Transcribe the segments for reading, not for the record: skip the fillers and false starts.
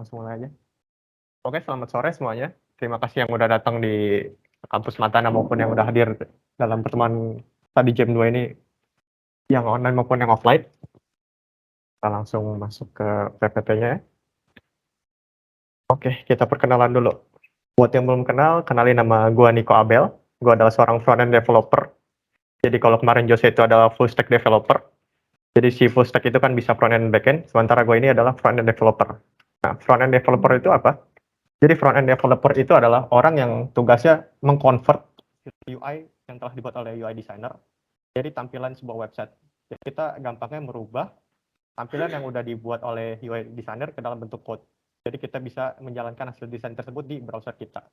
langsung mulai aja. Oke, selamat sore semuanya. Terima kasih yang udah datang di kampus Matana maupun yang udah hadir dalam pertemuan tadi jam 2 ini, yang online maupun yang offline. Kita langsung masuk ke PPT-nya ya. Oke, kita perkenalan dulu. Buat yang belum kenal, kenalin nama gua Nico Abel. Gua adalah seorang front-end developer. Jadi kalau kemarin Jose itu adalah full stack developer. Jadi si full stack itu kan bisa front-end dan back-end, sementara gue ini adalah front-end developer. Nah, front-end developer itu apa? Jadi front-end developer itu adalah orang yang tugasnya mengconvert UI yang telah dibuat oleh UI designer jadi tampilan sebuah website. Jadi kita gampangnya merubah tampilan yang udah dibuat oleh UI designer ke dalam bentuk code. Jadi kita bisa menjalankan hasil desain tersebut di browser kita.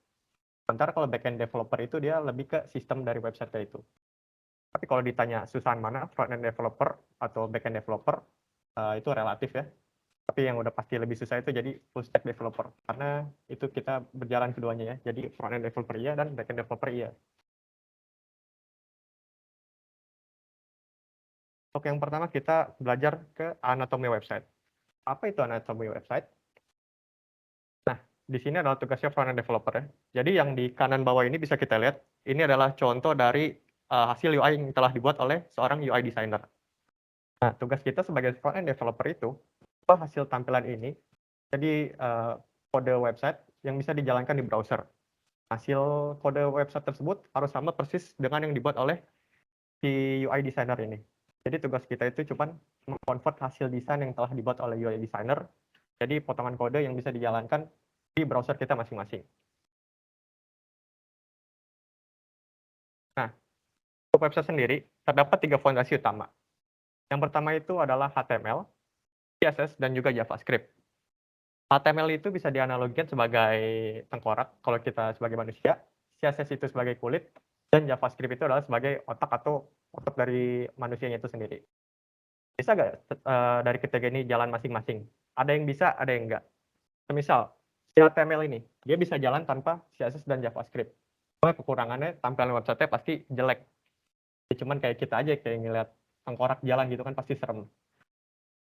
Sementara kalau back-end developer itu dia lebih ke sistem dari website itu. Tapi kalau ditanya susahan mana front-end developer atau back-end developer, itu relatif ya. Tapi yang udah pasti lebih susah itu jadi full stack developer. Karena itu kita berjalan keduanya ya. Jadi front-end developer iya dan back-end developer iya. Oke, yang pertama kita belajar ke anatomi website. Apa itu anatomi website? Nah, di sini adalah tugasnya front-end developer ya. Jadi yang di kanan bawah ini bisa kita lihat, ini adalah contoh dari hasil UI yang telah dibuat oleh seorang UI designer. Nah, tugas kita sebagai front-end developer itu, apa hasil tampilan ini jadi kode website yang bisa dijalankan di browser. Hasil kode website tersebut harus sama persis dengan yang dibuat oleh si UI designer ini. Jadi tugas kita itu cuma mengkonvert hasil desain yang telah dibuat oleh UI designer jadi potongan kode yang bisa dijalankan di browser kita masing-masing. Nah, untuk website sendiri terdapat 3 fondasi utama. Yang pertama itu adalah HTML, CSS, dan juga JavaScript. HTML itu bisa dianalogikan sebagai tengkorak kalau kita sebagai manusia, CSS itu sebagai kulit, dan JavaScript itu adalah sebagai otak atau otak dari manusianya itu sendiri. Bisa nggak dari ketiga ini jalan masing-masing? Ada yang bisa, ada yang enggak. Semisal, si HTML ini, dia bisa jalan tanpa CSS dan JavaScript. Cuma kekurangannya tampilan website-nya pasti jelek. Ya, cuman kayak kita aja kayak ngeliat tengkorak jalan gitu kan pasti serem.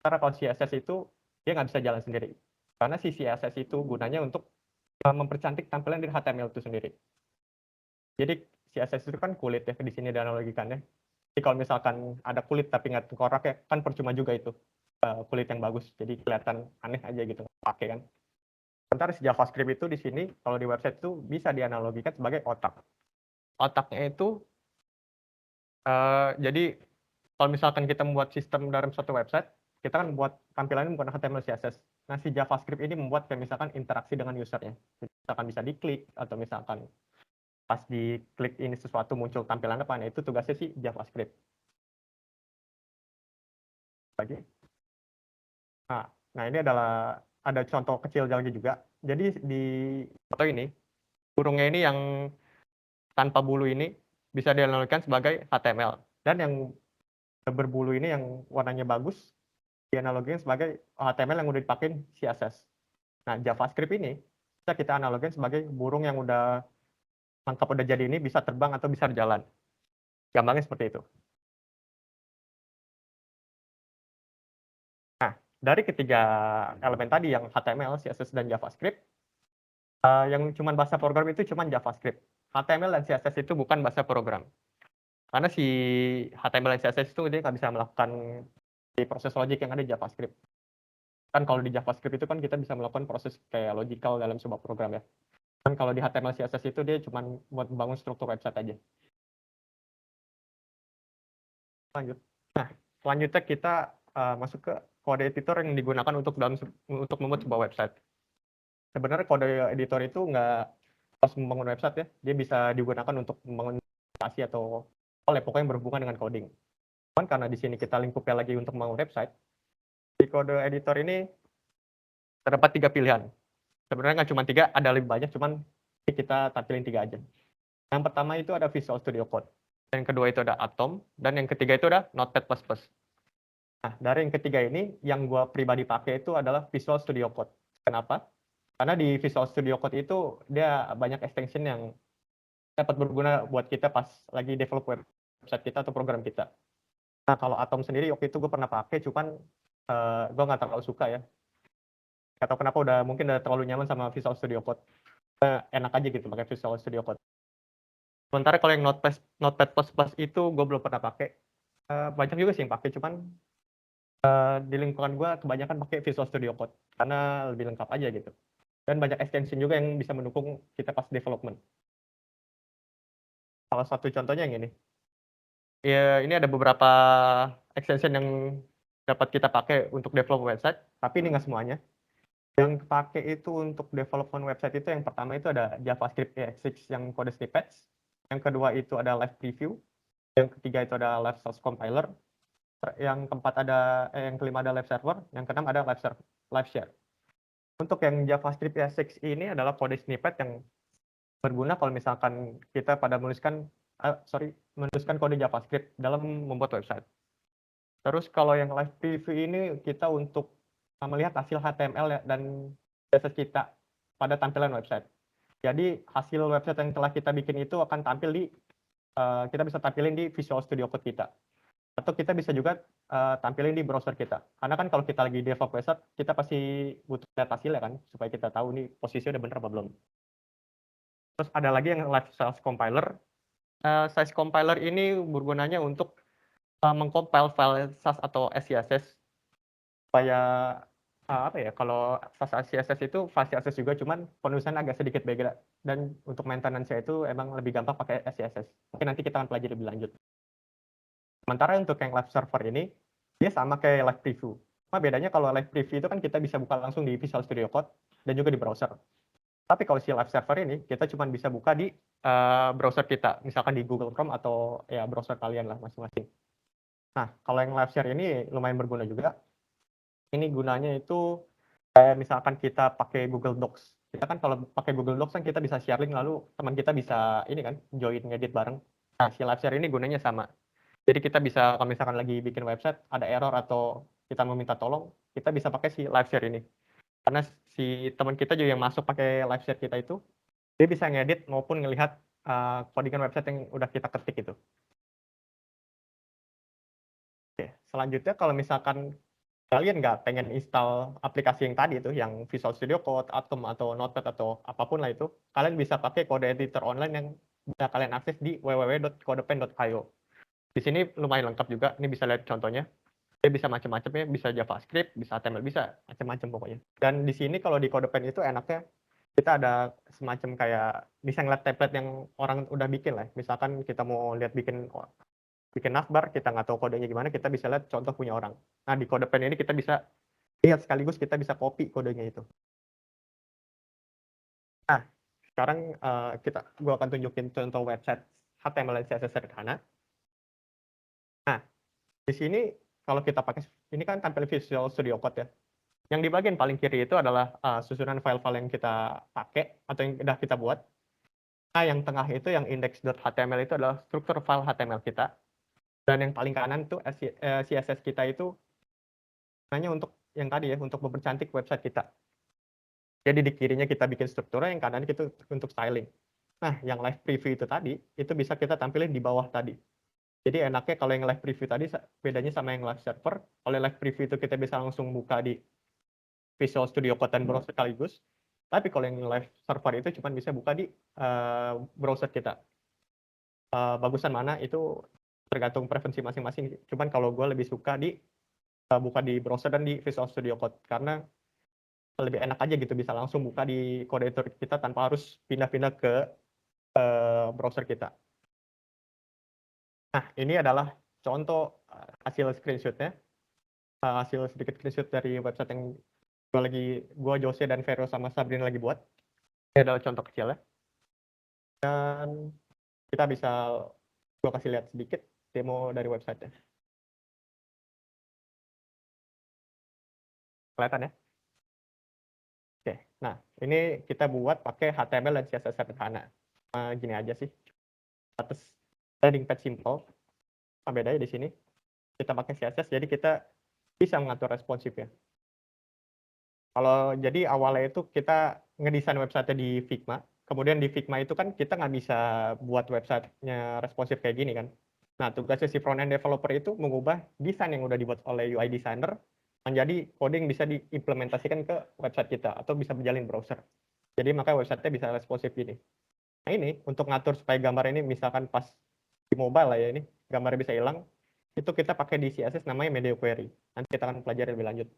Karena kalau CSS itu dia nggak bisa jalan sendiri. Karena si CSS itu gunanya untuk mempercantik tampilan dari HTML itu sendiri. Jadi CSS itu kan kulit ya di sini dianalogikannya. Jadi kalau misalkan ada kulit tapi nggak tengkorak ya kan percuma juga itu kulit yang bagus. Jadi kelihatan aneh aja gitu pakai kan. Sementara si JavaScript itu di sini kalau di website itu bisa dianalogikan sebagai otak. Otaknya itu jadi kalau misalkan kita membuat sistem dalam suatu website, kita kan membuat tampilannya menggunakan HTML CSS. Nah, si JavaScript ini membuat kayak misalkan interaksi dengan usernya. Misalkan bisa diklik atau misalkan pas diklik ini sesuatu muncul tampilan apa, nah itu tugasnya si JavaScript. Lagi. Nah, ini adalah ada contoh kecil lagi juga. Jadi di foto ini burungnya ini yang tanpa bulu ini bisa dianalogikan sebagai HTML dan yang berbulu ini yang warnanya bagus dianalogikan sebagai HTML yang udah dipakai CSS. Nah, JavaScript ini bisa kita analogikan sebagai burung yang udah lengkap udah jadi ini bisa terbang atau bisa berjalan. Gampangnya seperti itu. Nah, dari ketiga elemen tadi yang HTML, CSS, dan JavaScript, yang cuma bahasa program itu cuma JavaScript. HTML dan CSS itu bukan bahasa program. Karena si HTML dan CSS itu dia nggak bisa melakukan di proses logik yang ada di JavaScript. Kan kalau di JavaScript itu kan kita bisa melakukan proses kayak logical dalam sebuah program ya. Kan kalau di HTML CSS itu dia cuma buat membangun struktur website aja. Lanjut. Nah, selanjutnya kita masuk ke kode editor yang digunakan untuk membuat sebuah website. Sebenarnya kode editor itu nggak harus membangun website ya, dia bisa digunakan untuk membangun aplikasi atau pokoknya yang berhubungan dengan coding. Cuman karena di sini kita lingkupnya lagi untuk membangun website, di kode editor ini terdapat 3 pilihan. Sebenarnya nggak cuma 3, ada lebih banyak, cuman kita tampilin 3 aja. Yang pertama itu ada Visual Studio Code, yang kedua itu ada Atom, dan yang ketiga itu ada Notepad++. Nah, dari yang ketiga ini, yang gue pribadi pakai itu adalah Visual Studio Code. Kenapa? Karena di Visual Studio Code itu dia banyak extension yang dapat berguna buat kita pas lagi develop website kita atau program kita. Nah, kalau Atom sendiri waktu itu gue pernah pakai, cuman gue nggak terlalu suka ya. Nggak tahu kenapa mungkin udah terlalu nyaman sama Visual Studio Code. Enak aja gitu pakai Visual Studio Code. Sementara kalau yang Notepad++ itu gue belum pernah pakai. Banyak juga sih yang pakai, cuman di lingkungan gue kebanyakan pakai Visual Studio Code karena lebih lengkap aja gitu. Dan banyak extension juga yang bisa mendukung kita pas development. Salah satu contohnya yang ini. Ya, ini ada beberapa extension yang dapat kita pakai untuk develop website, tapi ini nggak semuanya. Yang pakai itu untuk development website itu yang pertama itu ada JavaScript ES6 yang kode snippets. Yang kedua itu ada Live Preview. Yang ketiga itu ada Live Source Compiler. Yang keempat yang kelima ada Live Server. Yang keenam ada Live Share. Untuk yang JavaScript ES6 ini adalah kode snippet yang berguna kalau misalkan kita pada menuliskan kode JavaScript dalam membuat website. Terus kalau yang live preview ini kita untuk melihat hasil HTML dan CSS kita pada tampilan website. Jadi hasil website yang telah kita bikin itu akan tampil kita bisa tampilin di Visual Studio Code kita. Atau kita bisa juga tampilin di browser kita. Karena kan kalau kita lagi develop website, kita pasti butuh lihat hasilnya kan, supaya kita tahu nih posisi udah bener apa belum. Terus ada lagi yang live size compiler. Size compiler ini bergunanya untuk mengcompile file SAS atau SCSS supaya apa ya, kalau SAS SCSS itu file CSS juga, cuman penulisan agak sedikit beda, dan untuk maintenance-nya itu emang lebih gampang pakai SCSS. Mungkin nanti kita akan pelajari lebih lanjut. Sementara untuk yang live server ini, dia sama kayak live preview. Cuma bedanya kalau live preview itu kan kita bisa buka langsung di Visual Studio Code dan juga di browser. Tapi kalau si live server ini, kita cuma bisa buka di browser kita, misalkan di Google Chrome atau ya browser kalian lah masing-masing. Nah, kalau yang live share ini lumayan berguna juga. Ini gunanya itu kayak misalkan kita pakai Google Docs. Kita kan kalau pakai Google Docs kan kita bisa share link, lalu teman kita bisa ini kan join ngedit bareng. Nah, si live share ini gunanya sama. Jadi kita bisa kalau misalkan lagi bikin website ada error atau kita meminta tolong, kita bisa pakai si live share ini. Karena si teman kita juga yang masuk pakai live share kita itu, dia bisa ngedit maupun ngelihat codingan website yang udah kita ketik itu. Oke, selanjutnya kalau misalkan kalian nggak pengen install aplikasi yang tadi itu, yang Visual Studio Code, Atom, atau Notepad, atau apapun lah itu, kalian bisa pakai kode editor online yang bisa kalian akses di www.codepen.io. Di sini lumayan lengkap juga, ini bisa lihat contohnya. Dia bisa macam-macam ya, bisa JavaScript, bisa HTML, bisa macam-macam pokoknya. Dan di sini kalau di CodePen itu enaknya kita ada semacam kayak bisa ngeliat template yang orang udah bikin lah. Misalkan kita mau lihat bikin navbar, kita nggak tahu kodenya gimana, kita bisa lihat contoh punya orang. Nah, di CodePen ini kita bisa lihat sekaligus kita bisa copy kodenya itu. Nah, sekarang gua akan tunjukin contoh website HTML dan CSS sederhana. Nah, di sini kalau kita pakai ini kan tampil Visual Studio Code ya. Yang di bagian paling kiri itu adalah susunan file-file yang kita pakai atau yang sudah kita buat. Nah, yang tengah itu yang index.html itu adalah struktur file HTML kita. Dan yang paling kanan itu CSS kita itu hanya untuk yang tadi ya, untuk mempercantik website kita. Jadi di kirinya kita bikin strukturnya, yang kanan itu untuk styling. Nah, yang live preview itu tadi, itu bisa kita tampilin di bawah tadi. Jadi enaknya kalau yang live preview tadi bedanya sama yang live server. Kalau live preview itu kita bisa langsung buka di Visual Studio Code dan browser sekaligus. Tapi kalau yang live server itu cuma bisa buka di browser kita. Bagusan mana itu tergantung preferensi masing-masing. Cuman kalau gue lebih suka buka di browser dan di Visual Studio Code karena lebih enak aja gitu, bisa langsung buka di kode editor kita tanpa harus pindah-pindah ke browser kita. Nah, ini adalah contoh hasil screenshotnya, hasil sedikit screenshot dari website yang gue, Jose, dan Vero sama Sabrina lagi buat. Ini adalah contoh kecilnya. Dan kita bisa, gue kasih lihat sedikit demo dari website-nya. Kelihatan ya? Oke, nah ini kita buat pakai HTML dan CSS sederhana. Gini aja sih. Atas landing page simple. Bedanya di sini. Kita pakai CSS, jadi kita bisa mengatur responsifnya. Kalau jadi awalnya itu kita ngedesain website-nya di Figma. Kemudian di Figma itu kan kita nggak bisa buat website-nya responsif kayak gini kan. Nah, tugasnya si front-end developer itu mengubah desain yang udah dibuat oleh UI designer menjadi coding bisa diimplementasikan ke website kita atau bisa berjalin browser. Jadi maka website-nya bisa responsif gini. Nah ini untuk ngatur supaya gambar ini misalkan pas di mobile lah ya ini gambarnya bisa hilang, itu kita pakai di CSS namanya media query. Nanti kita akan pelajari lebih lanjut.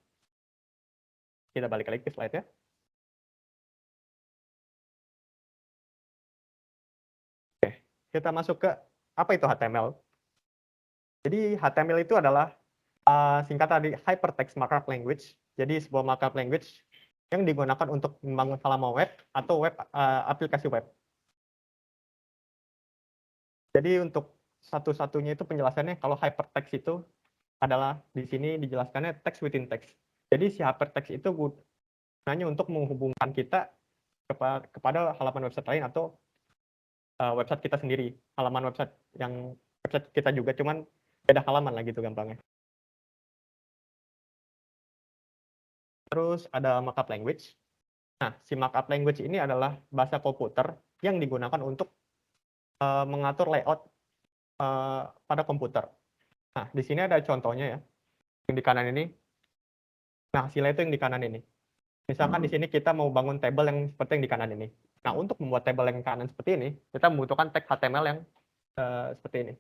Kita balik lagi ke slide-nya. Oke, kita masuk ke apa itu HTML. Jadi HTML itu adalah singkatan dari Hypertext Markup Language. Jadi sebuah markup language yang digunakan untuk membangun halaman web atau aplikasi web. Jadi untuk satu-satunya itu penjelasannya kalau hypertext itu adalah di sini dijelaskannya text within text. Jadi si hypertext itu gunanya untuk menghubungkan kita kepada halaman website lain atau website kita sendiri. Halaman website yang website kita juga cuman beda halaman lah gitu gampangnya. Terus ada markup language. Nah, si markup language ini adalah bahasa komputer yang digunakan untuk mengatur layout pada komputer. Nah, di sini ada contohnya ya, yang di kanan ini. Nah, hasilnya itu yang di kanan ini. Misalkan di sini kita mau bangun table yang seperti yang di kanan ini. Nah, untuk membuat table yang kanan seperti ini, kita membutuhkan tag HTML yang seperti ini.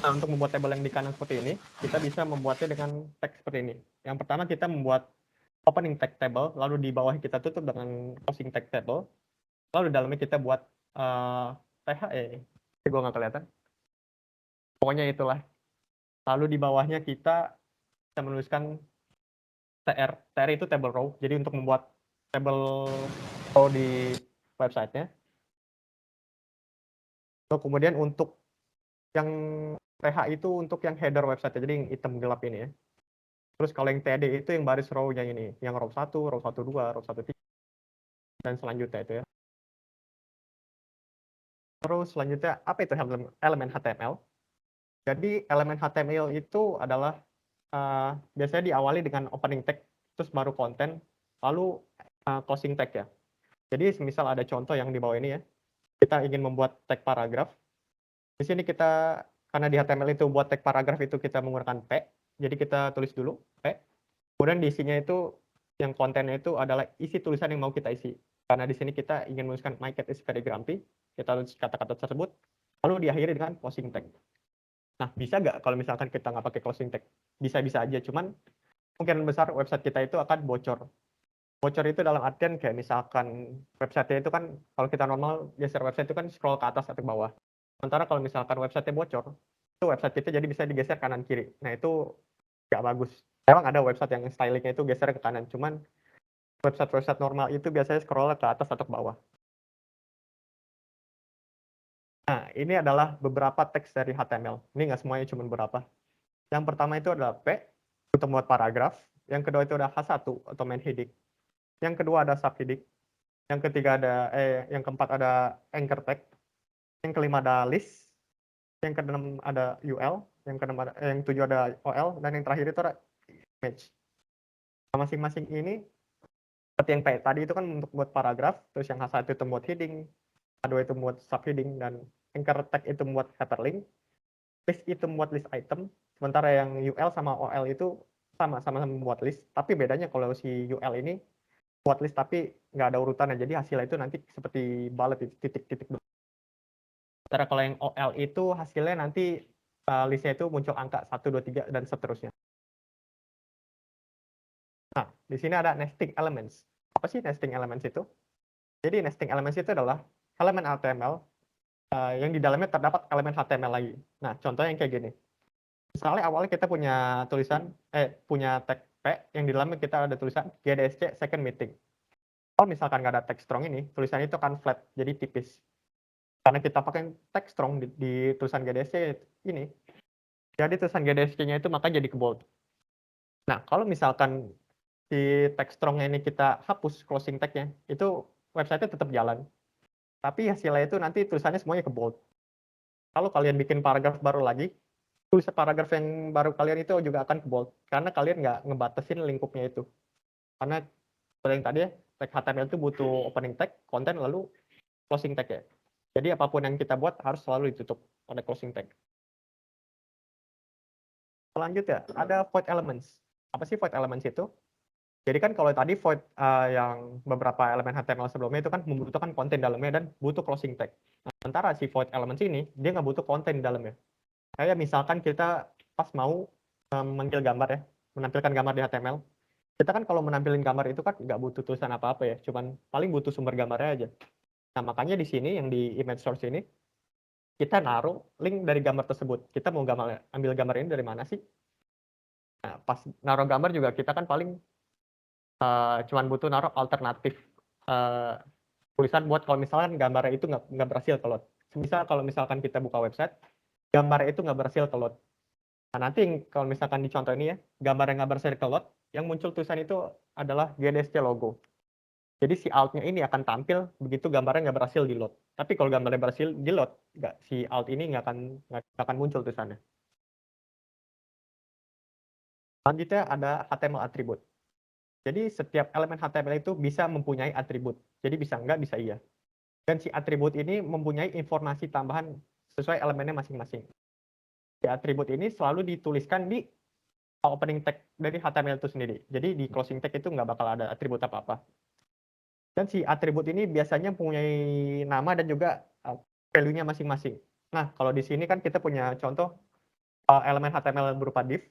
Nah, untuk membuat table yang di kanan seperti ini, kita bisa membuatnya dengan tag seperti ini. Yang pertama kita membuat opening tag table, lalu di bawah kita tutup dengan closing tag table, lalu di dalamnya kita buat THE. Gue nggak kelihatan. Pokoknya itulah. Lalu di bawahnya kita menuliskan TR. TR itu table row. Jadi untuk membuat table row di websitenya. Lalu kemudian untuk yang TH itu untuk yang header website, jadi yang hitam gelap ini ya. Terus kalau yang TD itu yang baris row-nya ini, yang row 1, row 1, 2, row 1, 3, dan selanjutnya itu ya. Terus selanjutnya, apa itu elemen HTML? Jadi elemen HTML itu adalah biasanya diawali dengan opening tag, terus baru konten, lalu closing tag ya. Jadi misal ada contoh yang di bawah ini ya, kita ingin membuat tag paragraf. Di sini kita, karena di HTML itu buat tag paragraf itu kita menggunakan P, jadi kita tulis dulu P. Kemudian di isinya itu, yang kontennya itu adalah isi tulisan yang mau kita isi. Karena di sini kita ingin menuliskan my cat is very grumpy, kita tulis kata-kata tersebut, lalu diakhiri dengan closing tag. Nah, bisa nggak kalau misalkan kita nggak pakai closing tag? Bisa-bisa aja, cuman kemungkinan besar website kita itu akan bocor. Bocor itu dalam artian kayak misalkan website-nya itu kan, kalau kita normal geser website itu kan scroll ke atas atau ke bawah. Sementara kalau misalkan website-nya bocor, itu website kita jadi bisa digeser kanan kiri. Nah, itu nggak bagus. Memang ada website yang stylingnya itu geser ke kanan, cuman website-website normal itu biasanya scroll ke atas atau ke bawah. Nah, ini adalah beberapa teks dari HTML. Ini nggak semuanya, cuma beberapa. Yang pertama itu adalah P, untuk membuat paragraf. Yang kedua itu ada H1, atau main heading. Yang kedua ada subheading. Yang ketiga yang keempat ada anchor tag. Yang kelima ada list. Yang keenam ada UL. Yang tujuh ada OL. Dan yang terakhir itu ada image. Nah, masing-masing ini seperti yang tadi itu kan untuk buat paragraf, terus yang H1 itu membuat heading, H2 itu membuat subheading, dan anchor tag itu membuat hyperlink, list itu membuat list item, sementara yang UL sama OL itu sama-sama membuat list, tapi bedanya kalau si UL ini buat list tapi nggak ada urutannya, jadi hasilnya itu nanti seperti bullet titik-titik. Sementara kalau yang OL itu hasilnya nanti listnya itu muncul angka 1, 2, 3, dan seterusnya. Nah, di sini ada nesting elements. Apa sih nesting elements itu? Jadi nesting elements itu adalah elemen HTML yang di dalamnya terdapat elemen HTML lagi. Nah, contohnya yang kayak gini. Misalnya awalnya kita punya punya tag P yang di dalamnya kita ada tulisan GDSC second meeting. Kalau misalkan nggak ada tag strong ini, tulisannya itu akan flat, jadi tipis. Karena kita pakai tag strong di tulisan GDSC ini, jadi tulisan GDSC-nya itu maka jadi ke bold. Nah, kalau misalkan si tag strong-nya ini kita hapus closing tag-nya, itu website-nya tetap jalan. Tapi hasilnya itu nanti tulisannya semuanya ke bold. Kalau kalian bikin paragraf baru lagi, tulisan paragraf yang baru kalian itu juga akan ke bold. Karena kalian nggak ngebatasin lingkupnya itu. Karena Kalau yang tadi ya, tag HTML itu butuh opening tag, content, lalu closing tag ya. Jadi apapun yang kita buat harus selalu ditutup oleh closing tag. Selanjutnya ada void elements. Apa sih void elements itu? Jadi kan kalau tadi void yang beberapa elemen HTML sebelumnya itu kan membutuhkan konten dalamnya dan butuh closing tag. Nah, sementara si void elements ini dia nggak butuh konten di dalamnya. Kayak misalkan kita pas mau memanggil gambar ya, menampilkan gambar di HTML. Kita kan kalau menampilkan gambar itu kan nggak butuh tulisan apa-apa ya, cuman paling butuh sumber gambarnya aja. Nah, makanya di sini yang di image source ini kita naruh link dari gambar tersebut. Kita mau ambil gambar ini dari mana sih? Nah, pas naruh gambar juga kita kan paling cuman butuh naruh alternatif uh, tulisan buat kalau misalkan gambarnya itu nggak berhasil ke load. Misal kalau misalkan kita buka website, gambarnya itu nggak berhasil ke load. Nah, nanti kalau misalkan di contoh ini ya, gambar yang nggak berhasil ke load, yang muncul tulisan itu adalah GDSC logo. Jadi si alt-nya ini akan tampil begitu gambarnya nggak berhasil di load. Tapi kalau gambarnya berhasil di load, si alt ini nggak akan muncul tulisannya. Selanjutnya ada HTML atribut. Jadi setiap elemen HTML itu bisa mempunyai atribut. Jadi bisa enggak, bisa iya. Dan si atribut ini mempunyai informasi tambahan sesuai elemennya masing-masing. Si atribut ini selalu dituliskan di opening tag dari HTML itu sendiri. Jadi di closing tag itu nggak bakal ada atribut apa-apa. Dan si atribut ini biasanya mempunyai nama dan juga value-nya masing-masing. Nah, kalau di sini kan kita punya contoh elemen HTML berupa div,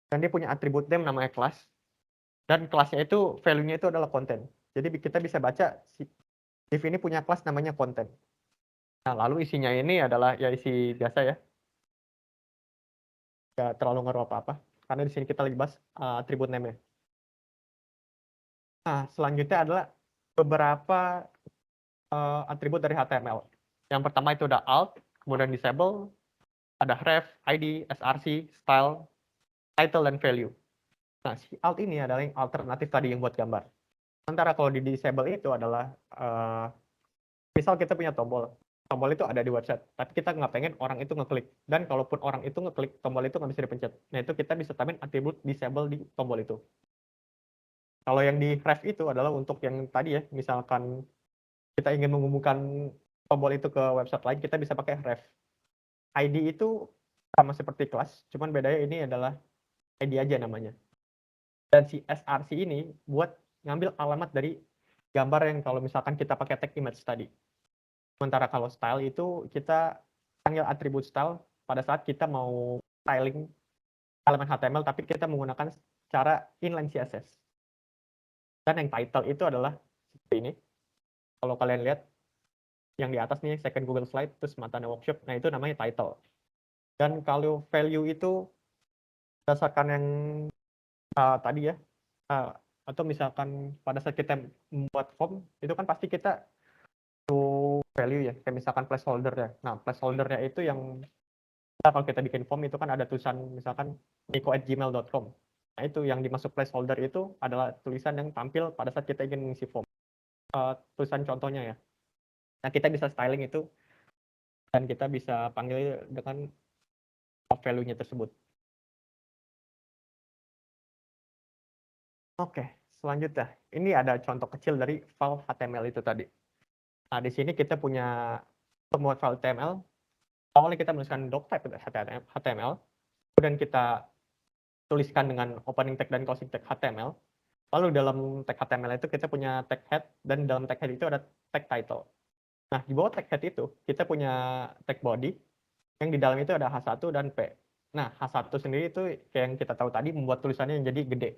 dan dia punya atribut name namanya class, dan kelasnya itu value-nya itu adalah konten. Jadi kita bisa baca si div ini punya kelas namanya konten. Nah, lalu isinya ini adalah ya isi biasa ya, nggak terlalu ngaruh apa-apa, karena di sini kita lagi bahas atribut name-nya. Nah, selanjutnya adalah beberapa atribut dari HTML. Yang pertama itu ada alt, kemudian disable, ada ref, ID, src, style, title, dan value. Nah, si alt ini adalah yang alternatif tadi yang buat gambar. Sementara kalau di disable itu adalah, misal kita punya tombol. Tombol itu ada di website, tapi kita nggak pengen orang itu ngeklik. Dan kalaupun orang itu ngeklik, tombol itu nggak bisa dipencet. Nah, itu kita bisa tambahin atribut disable di tombol itu. Kalau yang di ref itu adalah untuk yang tadi ya, misalkan kita ingin mengumumkan tombol itu ke website lain, kita bisa pakai ref. ID itu sama seperti kelas, cuman bedanya ini adalah ID aja namanya. Dan si src ini buat ngambil alamat dari gambar yang kalau misalkan kita pakai tag image tadi. Sementara kalau style itu kita panggil atribut style pada saat kita mau styling elemen HTML tapi kita menggunakan cara inline CSS. Dan yang title itu adalah seperti ini. Kalau kalian lihat yang di atas nih second Google Slide terus matanya workshop, nah itu namanya title. Dan kalau value itu berdasarkan yang tadi ya, atau misalkan pada saat kita membuat form itu kan pasti kita value ya, kayak misalkan placeholder ya. Nah, placeholdernya itu yang kalau kita bikin form itu kan ada tulisan misalkan nico@gmail.com. Nah, itu yang dimasuk placeholder itu adalah tulisan yang tampil pada saat kita ingin mengisi form. Tulisan contohnya ya. Nah, kita bisa styling itu dan kita bisa panggil dengan value-nya tersebut. Oke, selanjutnya. Ini ada contoh kecil dari file HTML itu tadi. Nah, di sini kita punya pembuat file HTML. Awalnya kita menuliskan doctype HTML, kemudian kita tuliskan dengan opening tag dan closing tag HTML. Lalu dalam tag HTML itu kita punya tag head, dan dalam tag head itu ada tag title. Nah, di bawah tag head itu kita punya tag body, yang di dalam itu ada H1 dan P. Nah, H1 sendiri itu kayak yang kita tahu tadi membuat tulisannya yang jadi gede.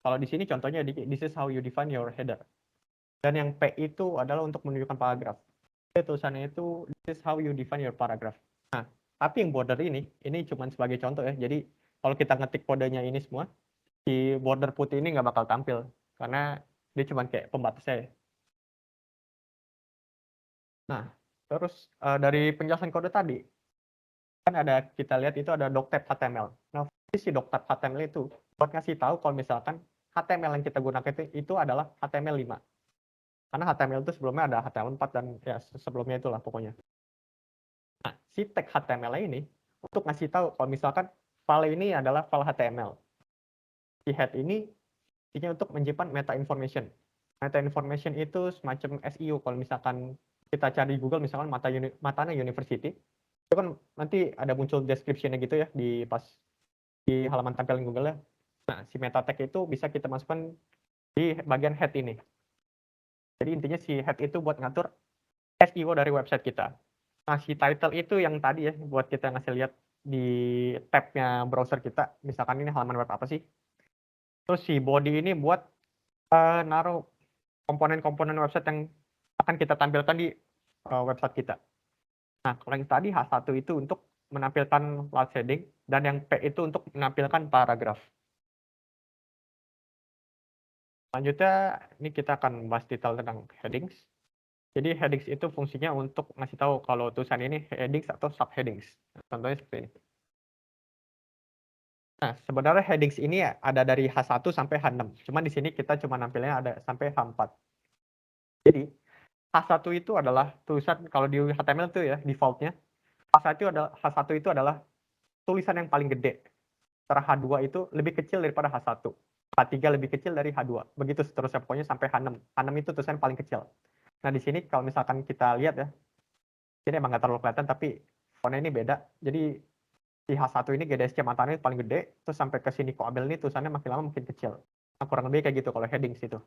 Kalau di sini contohnya, this is how you define your header. Dan yang P itu adalah untuk menunjukkan paragraf. Tulisannya itu this is how you define your paragraph. Nah, tapi yang border ini cuma sebagai contoh ya. Jadi kalau kita ngetik kodenya ini semua, si border putih ini nggak bakal tampil karena dia cuma kayak pembatasnya ya. Nah, terus dari penjelasan kode tadi kan ada, kita lihat itu ada doctype HTML. Nah, si doctype HTML itu buat ngasih tahu kalau misalkan HTML yang kita gunakan itu adalah HTML5. Karena HTML itu sebelumnya ada HTML4 dan ya sebelumnya itulah pokoknya. Nah, si tag HTML ini untuk ngasih tahu kalau misalkan file ini adalah file HTML. Si head ini Intinya untuk menyimpan meta information. Meta information itu semacam SEO. Kalau misalkan kita cari Google, misalkan Matana University, itu kan nanti ada muncul description-nya gitu ya di pas di halaman tampilan Google ya. Nah, si meta tag itu bisa kita masukkan di bagian head ini. Jadi intinya si head itu buat ngatur SEO dari website kita. Nah, si title itu yang tadi ya, buat kita ngasih lihat di tab-nya browser kita. Misalkan ini halaman web apa sih. Terus si body ini buat naruh komponen-komponen website yang akan kita tampilkan di website kita. Nah, kalau yang tadi H1 itu untuk menampilkan large heading, dan yang P itu untuk menampilkan paragraf. Selanjutnya, ini kita akan bahas detail tentang headings. Jadi headings itu fungsinya untuk ngasih tahu kalau tulisan ini headings atau subheadings. Contohnya seperti ini. Nah, sebenarnya headings ini ada dari H1 sampai H6. Cuman di sini kita cuma nampilnya ada sampai H4. Jadi, H1 itu adalah tulisan, kalau di HTML itu ya, default-nya, H1 itu adalah tulisan yang paling gede. Sementara H2 itu lebih kecil daripada H1. H3 lebih kecil dari H2. Begitu seterusnya, pokoknya sampai H6. H6 itu tulisan paling kecil. Nah, di sini kalau misalkan kita lihat ya, ini emang nggak terlalu kelihatan, tapi fontnya ini beda. Jadi si H1 ini GDSC matanya paling gede, terus sampai ke sini Coabel ini tulisannya makin lama makin kecil. Nah, kurang lebih kayak gitu kalau headings itu.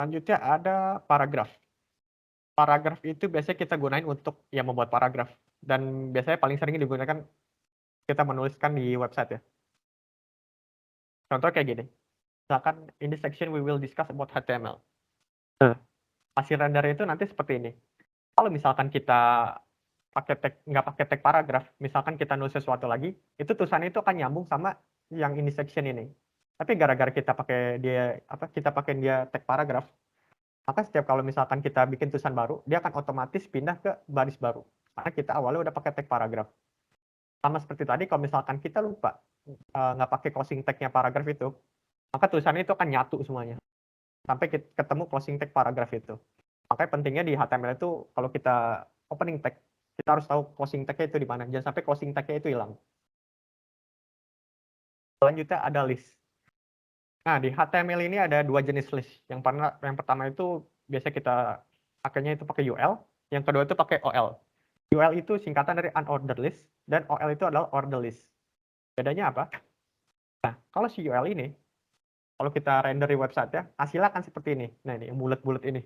Selanjutnya ada paragraf. Paragraf itu biasanya kita gunain untuk ya membuat paragraf. Dan biasanya paling sering digunakan kita menuliskan di website ya. Contoh kayak gini. Misalkan in this section we will discuss about HTML. Nah, hasil render itu nanti seperti ini. Kalau misalkan kita nggak pakai tag paragraf, misalkan kita nulis sesuatu lagi, itu tulisannya itu akan nyambung sama yang ini section ini. Tapi gara-gara kita pakai dia tag paragraf, maka setiap kalau misalkan kita bikin tulisan baru, dia akan otomatis pindah ke baris baru. Karena kita awalnya udah pakai tag paragraf. Sama seperti tadi, kalau misalkan kita lupa nggak pakai closing tag-nya paragraf itu, maka tulisannya itu akan nyatu semuanya. Sampai ketemu closing tag paragraf itu. Makanya pentingnya di HTML itu kalau kita opening tag, kita harus tahu closing tag-nya itu di mana. Jangan sampai closing tag-nya itu hilang. Selanjutnya ada list. Nah, di HTML ini ada dua jenis list. Yang pertama itu biasa kita pakainya itu pakai UL, yang kedua itu pakai OL. UL itu singkatan dari unordered list, dan OL itu adalah ordered list. Bedanya apa? Nah, kalau si UL ini, kalau kita render di website ya, hasilnya akan seperti ini. Nah, ini yang bulat-bulat ini.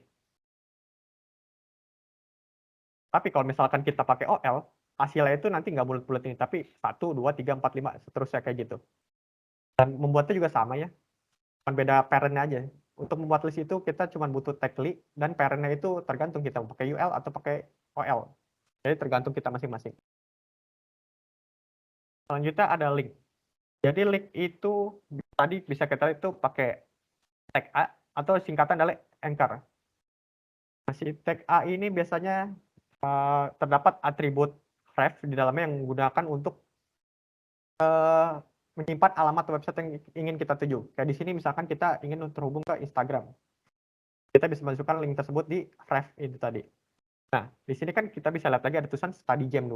Tapi kalau misalkan kita pakai OL, hasilnya itu nanti nggak bulat-bulat ini, tapi 1, 2, 3, 4, 5, seterusnya kayak gitu. Dan membuatnya juga sama ya, cuma beda parent aja. Untuk membuat list itu kita cuma butuh tag li, dan parent-nya itu tergantung kita mau pakai UL atau pakai OL. Jadi tergantung kita masing-masing. Selanjutnya ada link. Jadi link itu tadi bisa kita itu pakai tag A atau singkatan dari anchor. Masih tag A ini biasanya terdapat atribut ref di dalamnya yang menggunakan untuk menyimpan alamat website yang ingin kita tuju. Kayak di sini misalkan kita ingin terhubung ke Instagram. Kita bisa masukkan link tersebut di ref itu tadi. Nah, di sini kan kita bisa lihat lagi ada tulisan study jam 2.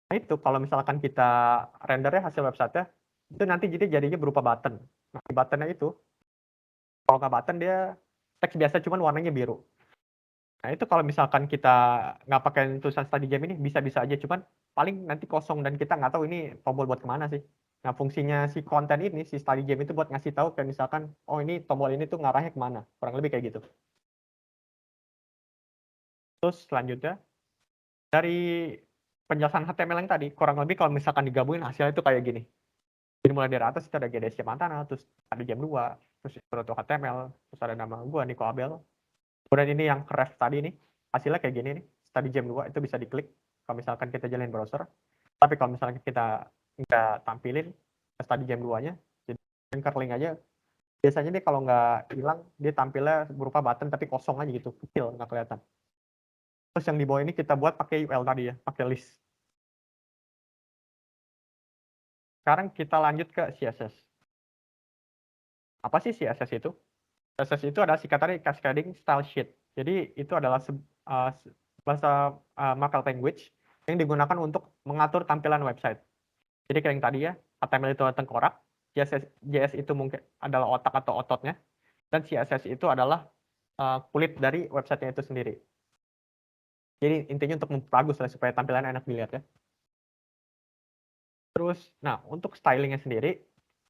Nah, itu kalau misalkan kita rendernya hasil website-nya, itu nanti jadinya berupa button. Nah, di button-nya itu, kalau nggak button dia teks biasa cuman warnanya biru. Nah, itu kalau misalkan kita nggak pakai tulisan study jam ini, bisa-bisa aja. Cuman paling nanti kosong dan kita nggak tahu ini tombol buat kemana sih. Nah, fungsinya si konten ini, si study jam itu buat ngasih tahu kayak misalkan, oh ini tombol ini tuh ngarahnya kemana. Kurang lebih kayak gitu. Terus selanjutnya, dari penjelasan HTML yang tadi, kurang lebih kalau misalkan digabungin hasilnya itu kayak gini. Jadi mulai dari atas kita ada GDSC Montana, terus ada jam 2, terus itu HTML, terus ada nama gua Niko Abel. Kemudian ini yang ref tadi nih, hasilnya kayak gini nih. Study jam 2 itu bisa diklik kalau misalkan kita jalanin browser. Tapi kalau misalkan kita nggak tampilin study jam 2-nya, jadi anchor link aja. Biasanya dia kalau nggak hilang, dia tampilnya berupa button tapi kosong aja gitu, kecil, nggak kelihatan. Terus yang di bawah ini kita buat pakai UL tadi ya, pakai list. Sekarang kita lanjut ke CSS. Apa sih CSS itu? CSS itu adalah singkatan dari Cascading Style Sheet. Jadi itu adalah bahasa markup language yang digunakan untuk mengatur tampilan website. Jadi kayak yang tadi ya, HTML itu tengkorak, JS itu mungkin adalah otak atau ototnya, dan CSS itu adalah kulit dari websitenya itu sendiri. Jadi intinya untuk memperbagus lah supaya tampilannya enak dilihat ya. Terus, nah untuk stylingnya sendiri,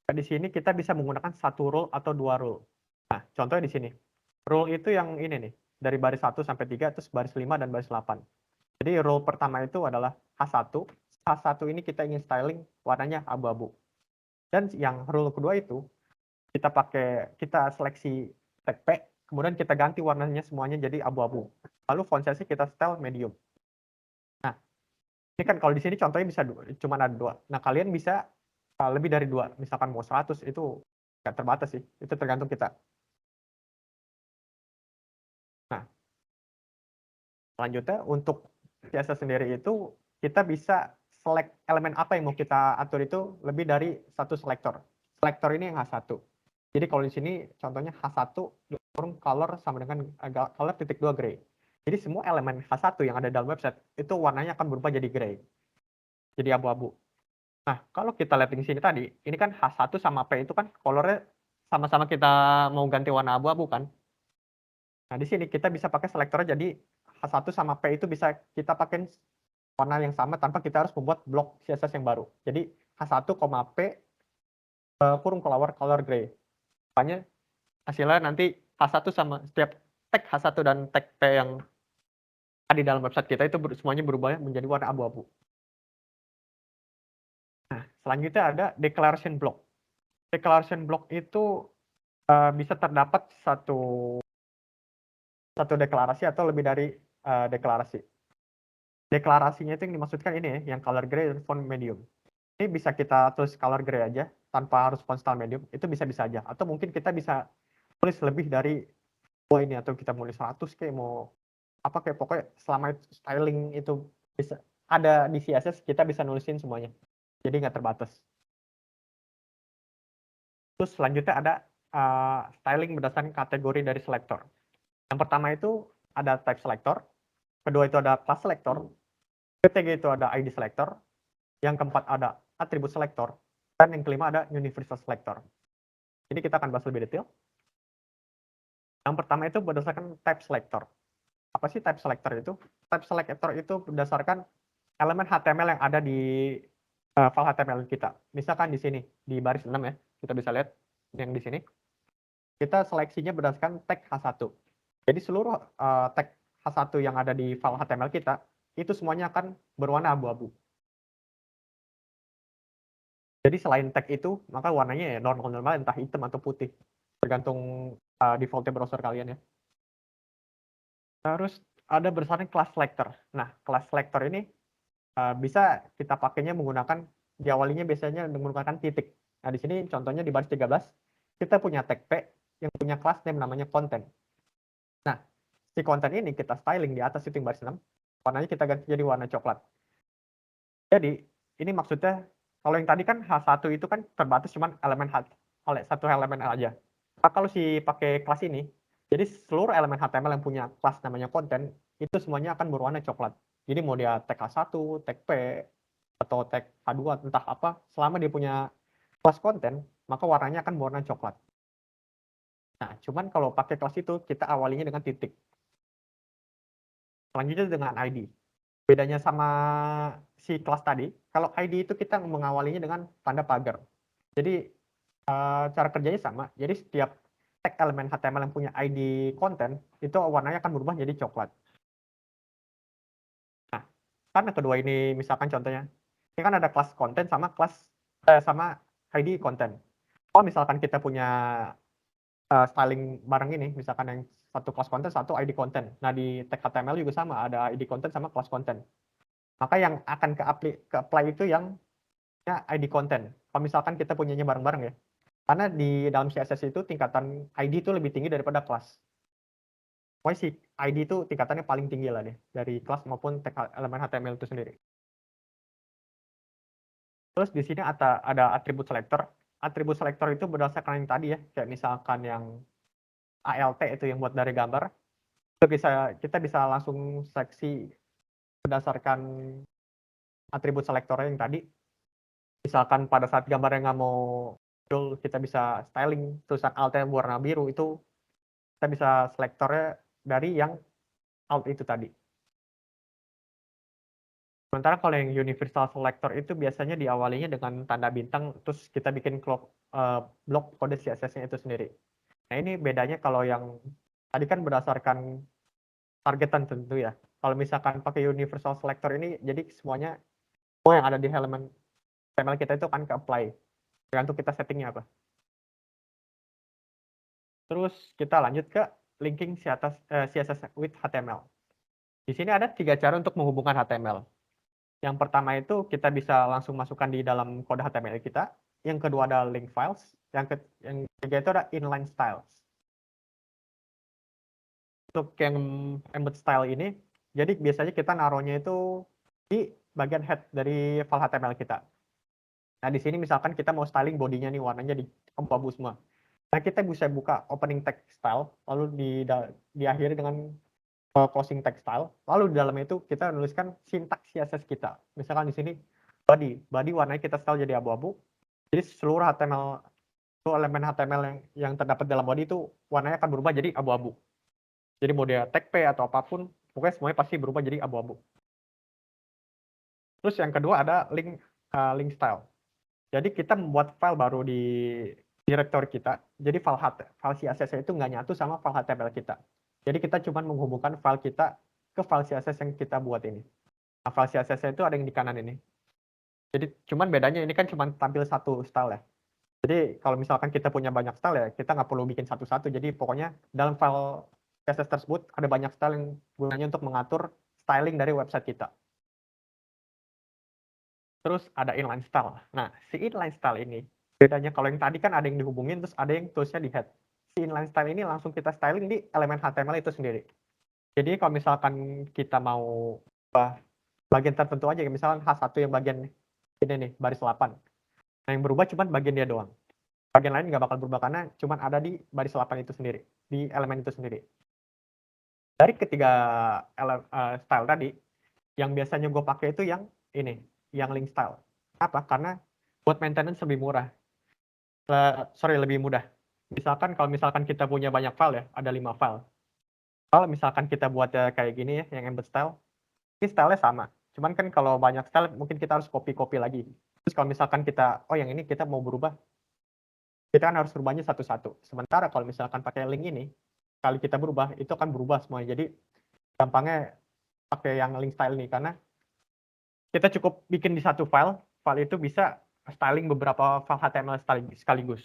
di sini kita bisa menggunakan satu rule atau dua rule. Nah, contohnya di sini. Rule itu yang ini nih, dari baris 1 sampai 3, terus baris 5 dan baris 8. Jadi rule pertama itu adalah H1. H1 ini kita ingin styling warnanya abu-abu. Dan yang rule kedua itu kita seleksi tag P, kemudian kita ganti warnanya semuanya jadi abu-abu. Lalu font size kita style medium. Nah, ini kan kalau di sini contohnya bisa cuma ada 2. Nah, kalian bisa lebih dari 2. Misalkan mau 100 itu nggak terbatas sih. Itu tergantung kita. Nah, selanjutnya untuk CSS sendiri itu kita bisa select elemen apa yang mau kita atur itu lebih dari satu selektor. Selektor ini yang H1. Jadi kalau di sini contohnya H1 kurung color sama dengan color titik 2 gray. Jadi semua elemen H1 yang ada dalam website itu warnanya akan berubah jadi gray. Jadi abu-abu. Nah, kalau kita lihat di sini tadi, ini kan H1 sama P itu kan colornya sama-sama kita mau ganti warna abu-abu kan. Nah, di sini kita bisa pakai selektornya jadi H1 sama P itu bisa kita pakai warna yang sama tanpa kita harus membuat blok CSS yang baru. Jadi H1, P kurung color gray. Makanya hasilnya nanti H1 sama setiap tag H1 dan tag P yang ada di dalam website kita itu semuanya berubah menjadi warna abu-abu. Nah, selanjutnya ada declaration block. Declaration block itu bisa terdapat satu deklarasi atau lebih dari deklarasi. Deklarasinya itu yang dimaksudkan ini ya, yang color gray dan font medium. Ini bisa kita tulis color gray aja tanpa harus font style medium, itu bisa-bisa aja. Atau mungkin kita bisa tulis lebih dari ini atau kita mau 100 kayak mau apa kayak pokoknya selama styling itu bisa ada di CSS kita bisa nulisin semuanya. Jadi nggak terbatas. Terus selanjutnya ada styling berdasarkan kategori dari selector. Yang pertama itu ada type selector, kedua itu ada class selector, ketiga itu ada ID selector, yang keempat ada attribute selector, dan yang kelima ada universal selector. Ini kita akan bahas lebih detail. Yang pertama itu berdasarkan type selector. Apa sih type selector itu? Type selector itu berdasarkan elemen HTML yang ada di file HTML kita. Misalkan di sini, di baris 6 ya, kita bisa lihat yang di sini. Kita seleksinya berdasarkan tag H1. Jadi seluruh tag H1 yang ada di file HTML kita, itu semuanya akan berwarna abu-abu. Jadi selain tag itu, maka warnanya ya normal-normal entah hitam atau putih. Tergantung defaultnya browser kalian ya. Terus ada berdasarkan class selector. Nah, class selector ini bisa kita pakainya menggunakan, diawalinya biasanya menggunakan titik. Nah, di sini contohnya di baris 13, kita punya tag P yang punya class name namanya content. Nah, si content ini kita styling di atas itu yang baris 6, warnanya kita ganti jadi warna coklat. Jadi, ini maksudnya, kalau yang tadi kan H1 itu kan terbatas cuma satu elemen aja. Nah, kalau si pakai kelas ini, jadi seluruh elemen HTML yang punya kelas namanya content, itu semuanya akan berwarna coklat. Jadi mau dia tag H1, tag P, atau tag H2, entah apa, selama dia punya kelas content, maka warnanya akan berwarna coklat. Nah, cuman kalau pakai kelas itu, kita awalinya dengan titik. Selanjutnya dengan ID. Bedanya sama si kelas tadi, kalau ID itu kita mengawalinya dengan tanda pagar. Jadi cara kerjanya sama. Jadi setiap tag elemen HTML yang punya ID konten itu warnanya akan berubah jadi coklat. Nah, karena kedua ini misalkan contohnya, ini kan ada kelas konten sama sama ID konten. Oh, misalkan kita punya styling bareng ini, misalkan yang satu kelas konten, satu ID konten. Nah, di tag HTML juga sama, ada ID konten sama kelas konten. Maka yang akan ke apply itu yang ID konten. Kalau misalkan kita punyanya bareng-bareng ya. Karena di dalam CSS itu tingkatan ID itu lebih tinggi daripada kelas. Pokoknya si ID itu tingkatannya paling tinggi lah deh, dari kelas maupun elemen HTML itu sendiri. Terus di sini ada atribut selector. Atribut selector itu berdasarkan yang tadi ya, kayak misalkan yang ALT itu yang buat dari gambar. Itu kita bisa langsung seleksi berdasarkan atribut selektornya yang tadi. Misalkan pada saat gambarnya nggak mau kita bisa styling tulisan alt yang warna biru itu kita bisa selektornya dari yang alt itu tadi. Sementara kalau yang universal selector itu biasanya diawalinya dengan tanda bintang, terus kita bikin blok kode CSS-nya itu sendiri. Nah ini bedanya kalau yang tadi kan berdasarkan targetan tentu ya. Kalau misalkan pakai universal selector ini, jadi semua yang ada di halaman HTML kita itu akan ke-apply. Tergantung kita settingnya apa. Terus kita lanjut ke linking CSS with HTML. Di sini ada 3 cara untuk menghubungkan HTML. Yang pertama itu kita bisa langsung masukkan di dalam kode HTML kita. Yang kedua ada link files. Yang ketiga itu ada inline styles. Untuk yang embed style ini, jadi biasanya kita naruhnya itu di bagian head dari file HTML kita. Nah di sini misalkan kita mau styling bodinya nih warnanya di abu-abu semua. Nah kita bisa buka opening text style, lalu diakhiri dengan closing text style, lalu di dalamnya itu kita menuliskan sintaks CSS kita. Misalkan di sini body warnanya kita style jadi abu-abu. Jadi seluruh HTML, elemen HTML yang terdapat dalam body itu warnanya akan berubah jadi abu-abu. Jadi mau dia tag P atau apapun, pokoknya semuanya pasti berubah jadi abu-abu. Terus yang kedua ada link style. Jadi kita membuat file baru di directory kita. Jadi file CSS itu nggak nyatu sama file HTML kita. Jadi kita cuma menghubungkan file kita ke file CSS yang kita buat ini. Nah, file CSS itu ada yang di kanan ini. Jadi cuman bedanya ini kan cuma tampil satu style ya. Jadi kalau misalkan kita punya banyak style ya, kita nggak perlu bikin satu-satu. Jadi pokoknya dalam file CSS tersebut ada banyak style yang gunanya untuk mengatur styling dari website kita. Terus ada inline style. Nah, si inline style ini bedanya kalau yang tadi kan ada yang dihubungin terus ada yang tulisnya di head. Si inline style ini langsung kita styling di elemen HTML itu sendiri. Jadi kalau misalkan kita mau bagian tertentu aja, misalkan H1 yang bagian ini nih, baris 8. Nah, yang berubah cuma bagian dia doang. Bagian lain nggak bakal berubah karena cuma ada di baris 8 itu sendiri, di elemen itu sendiri. Dari ketiga style tadi, yang biasanya gue pakai itu yang ini, yang link style. Apa? Karena buat maintenance lebih murah. Lebih mudah. Misalkan kalau misalkan kita punya banyak file ya, ada 5 file. Kalau misalkan kita buat kayak gini ya, yang embed style, ini stylenya sama. Cuman kan kalau banyak style mungkin kita harus copy lagi. Terus kalau misalkan kita, oh yang ini kita mau berubah, kita kan harus berubahnya satu-satu. Sementara kalau misalkan pakai link ini, kali kita berubah, itu akan berubah semuanya. Jadi gampangnya pakai yang link style ini, karena kita cukup bikin di satu file itu bisa styling beberapa file HTML sekaligus.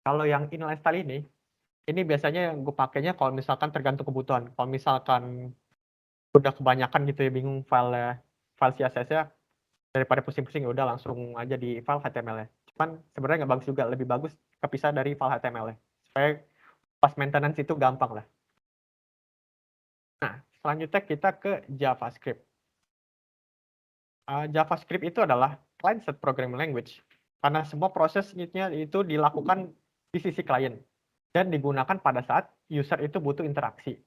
Kalau yang inline style ini biasanya yang gue pakainya kalau misalkan tergantung kebutuhan. Kalau misalkan udah kebanyakan gitu ya, bingung file CSS-nya, daripada pusing-pusing ya udah langsung aja di file HTML-nya. Cuman sebenarnya nggak bagus juga, lebih bagus kepisah dari file HTML-nya. Supaya pas maintenance itu gampang lah. Nah, selanjutnya kita ke JavaScript. JavaScript itu adalah client-side programming language. Karena semua prosesnya itu dilakukan di sisi klien dan digunakan pada saat user itu butuh interaksi.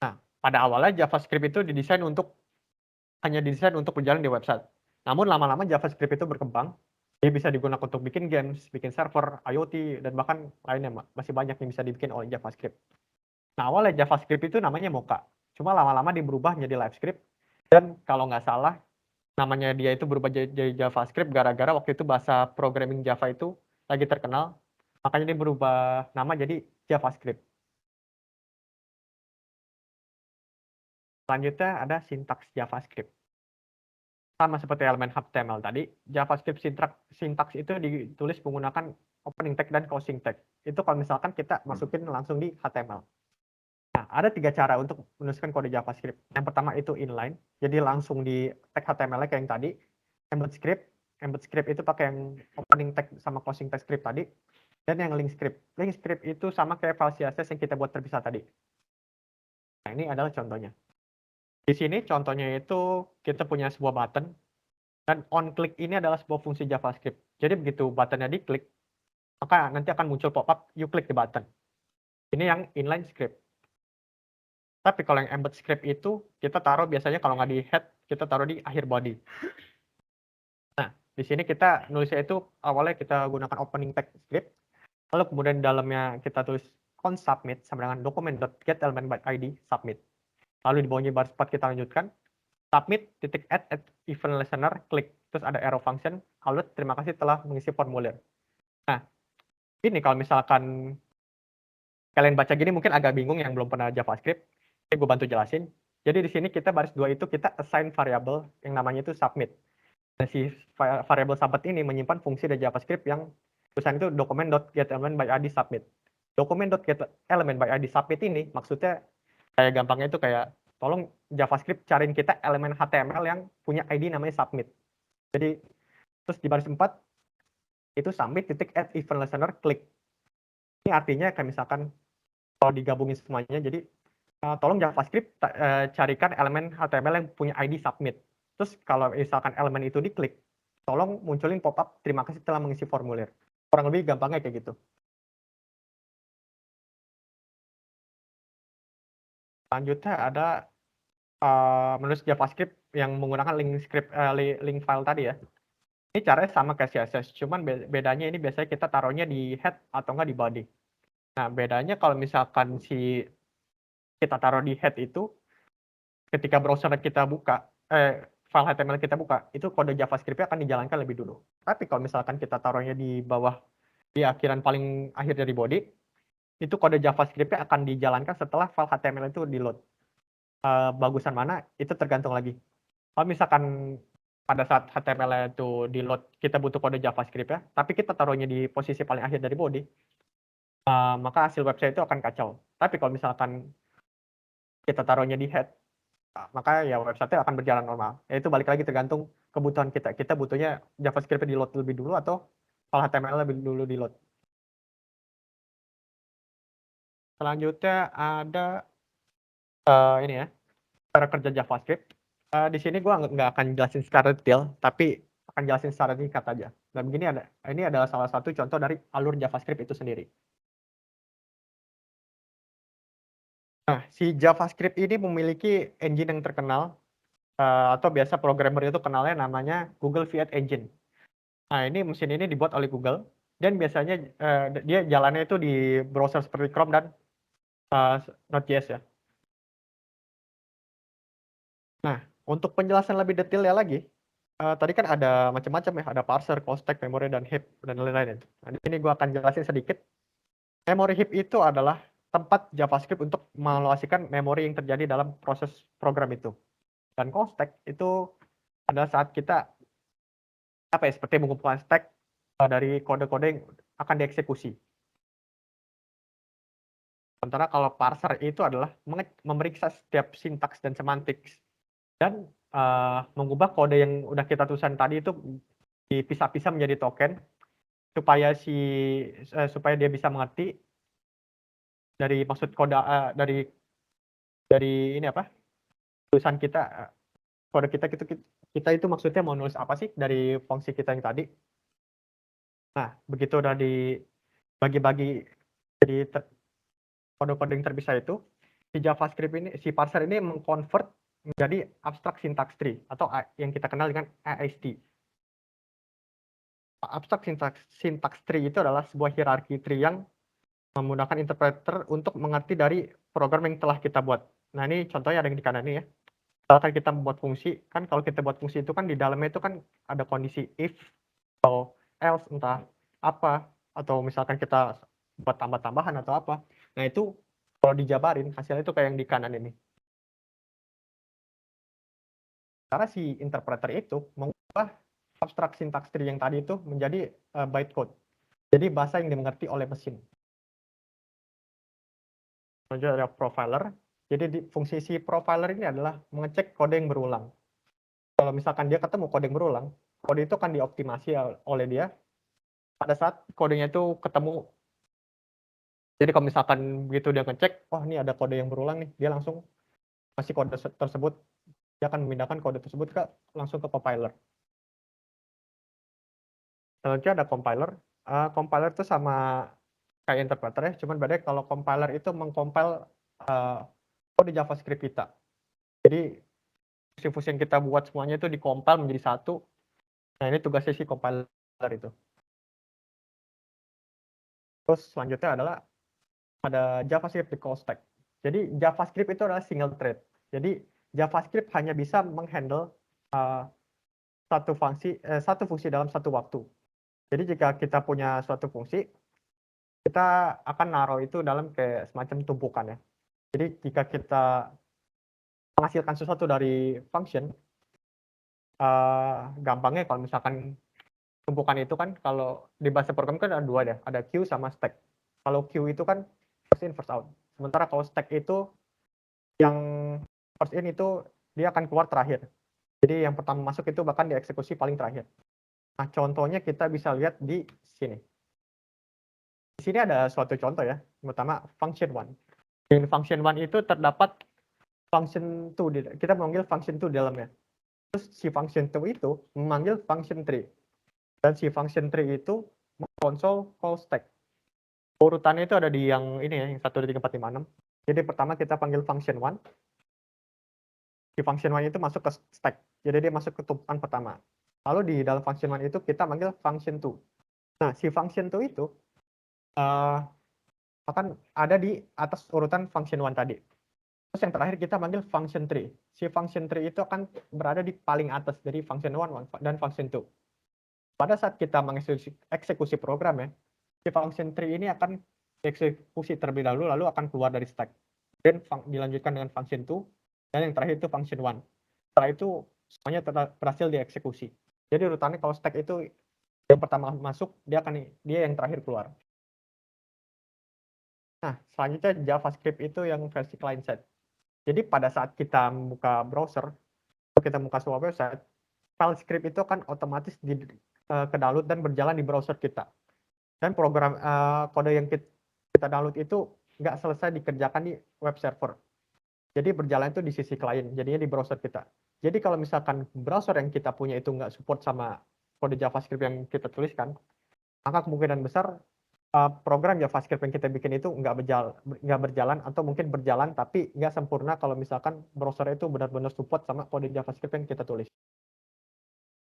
Nah, pada awalnya JavaScript itu hanya didesain untuk berjalan di website. Namun lama-lama JavaScript itu berkembang, dia bisa digunakan untuk bikin games, bikin server, IoT, dan bahkan lainnya masih banyak yang bisa dibikin oleh JavaScript. Nah, awalnya JavaScript itu namanya Mocha. Cuma lama-lama dia berubah menjadi LiveScript, dan kalau nggak salah, namanya dia itu berubah jadi JavaScript gara-gara waktu itu bahasa programming Java itu lagi terkenal, makanya dia berubah nama jadi JavaScript. Selanjutnya ada sintaks JavaScript. Sama seperti elemen HTML tadi, JavaScript sintaks itu ditulis menggunakan opening tag dan closing tag. Itu kalau misalkan kita masukin langsung di HTML. Nah, ada 3 cara untuk menuliskan kode JavaScript. Yang pertama itu inline, jadi langsung di tag HTML kayak yang tadi. Embed script itu pakai yang opening tag sama closing tag script tadi. Dan yang link script. Link script itu sama kayak file CSS yang kita buat terpisah tadi. Nah, ini adalah contohnya. Di sini contohnya itu kita punya sebuah button, dan on-click ini adalah sebuah fungsi JavaScript. Jadi begitu buttonnya diklik, maka nanti akan muncul pop-up, you click the button. Ini yang inline script. Tapi kalau yang embed script itu, kita taruh biasanya kalau nggak di head, kita taruh di akhir body. Nah, Di sini kita nulisnya itu awalnya kita gunakan opening tag script, lalu kemudian dalamnya kita tulis const submit sama dengan document.getElementById submit. Lalu di bawahnya baris 4 kita lanjutkan submit @add event listener klik, terus ada arrow function alert terima kasih telah mengisi formulir. Nah, ini kalau misalkan kalian baca gini mungkin agak bingung yang belum pernah JavaScript. Ini gue bantu jelasin. Jadi di sini kita baris 2 itu kita assign variable yang namanya itu submit. Dan si variable submit ini menyimpan fungsi dari JavaScript yang tulisan itu document.getElementById submit. Document.getElementById submit ini maksudnya kayak gampangnya itu kayak tolong JavaScript cariin kita elemen HTML yang punya ID namanya submit. Jadi terus di baris 4 itu submit @add event listener klik. Ini artinya kayak misalkan kalau digabungin semuanya jadi tolong JavaScript carikan elemen HTML yang punya ID submit. Terus kalau misalkan elemen itu diklik, tolong munculin pop-up terima kasih telah mengisi formulir. Kurang lebih gampangnya kayak gitu. Selanjutnya ada menulis JavaScript yang menggunakan link file tadi ya. Ini caranya sama kayak CSS, cuman bedanya ini biasanya kita taruhnya di head atau enggak di body. Nah, bedanya kalau misalkan kita taruh di head itu, ketika browser kita buka, file HTML kita buka, itu kode JavaScript-nya akan dijalankan lebih dulu. Tapi kalau misalkan kita taruhnya di bawah, di akhiran paling akhir dari body, itu kode JavaScript-nya akan dijalankan setelah file HTML itu di-load. Bagusan mana, itu tergantung lagi. Kalau misalkan pada saat HTML itu di-load, kita butuh kode JavaScript ya, tapi kita taruhnya di posisi paling akhir dari body, maka hasil website itu akan kacau. Tapi kalau misalkan kita taruhnya di head, maka ya website akan berjalan normal. Ya itu balik lagi tergantung kebutuhan kita. Kita butuhnya JavaScript di-load lebih dulu atau file HTML lebih dulu di-load. Selanjutnya ada ini ya, cara kerja JavaScript. Di sini gue nggak akan jelasin secara detail, tapi akan jelasin secara singkat aja. Dan begini ini adalah salah satu contoh dari alur JavaScript itu sendiri. Nah, si JavaScript ini memiliki engine yang terkenal, atau biasa programmer itu kenalnya namanya Google V8 Engine. Nah, mesin ini dibuat oleh Google, dan biasanya dia jalannya itu di browser seperti Chrome dan Node.js ya. Nah, untuk penjelasan lebih detail ya lagi, tadi kan ada macam-macam ya, ada parser, call stack, memory, dan heap, dan lain-lain. Nah, di sini gue akan jelasin sedikit. Memory heap itu adalah tempat JavaScript untuk mengalokasikan memori yang terjadi dalam proses program itu. Dan call stack itu adalah saat kita seperti mengumpulkan stack dari kode-kode yang akan dieksekusi. Sementara kalau parser itu adalah memeriksa setiap sintaks dan semantik dan mengubah kode yang udah kita tulisan tadi itu dipisah-pisah menjadi token supaya supaya dia bisa mengerti dari maksud kode dari ini tulisan kita, kode kita itu maksudnya mau nulis apa sih dari fungsi kita yang tadi. Nah, begitu udah dibagi-bagi jadi kode-kode yang terpisah itu, si JavaScript ini, si parser ini mengconvert menjadi abstract syntax tree atau yang kita kenal dengan AST. Abstract syntax tree itu adalah sebuah hierarki tree yang menggunakan interpreter untuk mengerti dari program yang telah kita buat. Nah, ini contohnya ada yang di kanan ini ya. Misalkan kita membuat fungsi, kan kalau kita buat fungsi itu kan di dalamnya itu kan ada kondisi if atau else entah apa, atau misalkan kita buat tambah-tambahan atau apa. Nah, itu kalau dijabarin hasilnya itu kayak yang di kanan ini. Karena si interpreter itu mengubah abstract syntax tree yang tadi itu menjadi bytecode. Jadi bahasa yang dimengerti oleh mesin. Selanjutnya ada profiler. Jadi fungsi si profiler ini adalah mengecek kode yang berulang. Kalau misalkan dia ketemu kode yang berulang, kode itu akan dioptimasi oleh dia pada saat kodenya itu ketemu. Jadi kalau misalkan begitu dia ngecek, oh ini ada kode yang berulang nih, dia langsung kasih kode tersebut, dia akan memindahkan kode tersebut langsung ke compiler. Selanjutnya ada compiler. Compiler itu sama kayak interpreter ya, cuman bedanya kalau compiler itu mengcompile kode JavaScript kita. Jadi fungsi-fungsi yang kita buat semuanya itu dikompil menjadi satu, Nah, ini tugasnya si compiler itu. Terus selanjutnya adalah ada JavaScript di call stack. Jadi JavaScript itu adalah single thread. Jadi JavaScript hanya bisa menghandle satu fungsi dalam satu waktu. Jadi jika kita punya suatu fungsi, kita akan naruh itu dalam kayak semacam tumpukan ya. Jadi jika kita menghasilkan sesuatu dari function, gampangnya kalau misalkan tumpukan itu kan kalau di bahasa program kan ada dua ya, ada queue sama stack. Kalau queue itu kan first in first out. Sementara kalau stack itu yang first in itu dia akan keluar terakhir. Jadi yang pertama masuk itu bahkan dieksekusi paling terakhir. Nah, contohnya kita bisa lihat di sini. Di sini ada suatu contoh ya, pertama function one. Di function one itu terdapat function two, kita memanggil function two di dalamnya. Terus si function two itu memanggil function three. Dan si function tree itu konsol call stack. Urutannya itu ada di yang ini ya, yang 1, 2, 3, 4, 5, 6. Jadi pertama kita panggil function one. Si function one itu masuk ke stack. Jadi dia masuk ke tumpukan pertama. Lalu di dalam function one itu kita panggil function two. Nah, si function two itu akan ada di atas urutan function one tadi. Terus yang terakhir kita panggil function tree. Si function tree itu akan berada di paling atas dari function one dan function two. Pada saat kita mengeksekusi program ya, si function tree ini akan dieksekusi terlebih dahulu, lalu akan keluar dari stack. Dan dilanjutkan dengan function 2, dan yang terakhir itu function 1. Setelah itu semuanya berhasil dieksekusi. Jadi urutannya kalau stack itu yang pertama masuk, dia yang terakhir keluar. Nah, selanjutnya JavaScript itu yang versi client side. Jadi pada saat kita buka browser, atau kita buka sebuah website, file script itu akan otomatis ke-download dan berjalan di browser kita. Dan program kode yang kita download itu nggak selesai dikerjakan di web server. Jadi berjalan itu di sisi klien, jadinya di browser kita. Jadi kalau misalkan browser yang kita punya itu nggak support sama kode JavaScript yang kita tuliskan, maka kemungkinan besar program JavaScript yang kita bikin itu nggak berjalan atau mungkin berjalan tapi nggak sempurna kalau misalkan browser itu benar-benar support sama kode JavaScript yang kita tulis.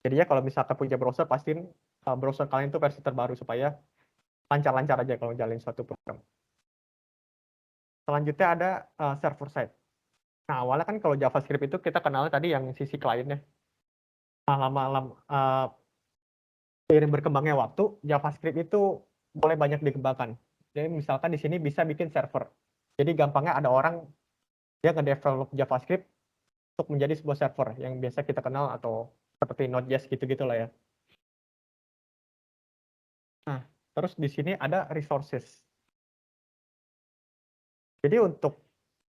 Jadi ya kalau misalkan punya browser, pastiin browser kalian itu versi terbaru supaya lancar-lancar aja kalau jalin suatu program. Selanjutnya ada server side. Nah, awalnya kan kalau JavaScript itu kita kenal tadi yang sisi kliennya. Nah, lama-lama seiring berkembangnya waktu, JavaScript itu boleh banyak dikembangkan. Jadi misalkan di sini bisa bikin server. Jadi gampangnya ada orang dia nge-develop JavaScript untuk menjadi sebuah server yang biasa kita kenal atau seperti Node.js gitu-gitu lah ya. Nah, terus di sini ada resources. Jadi untuk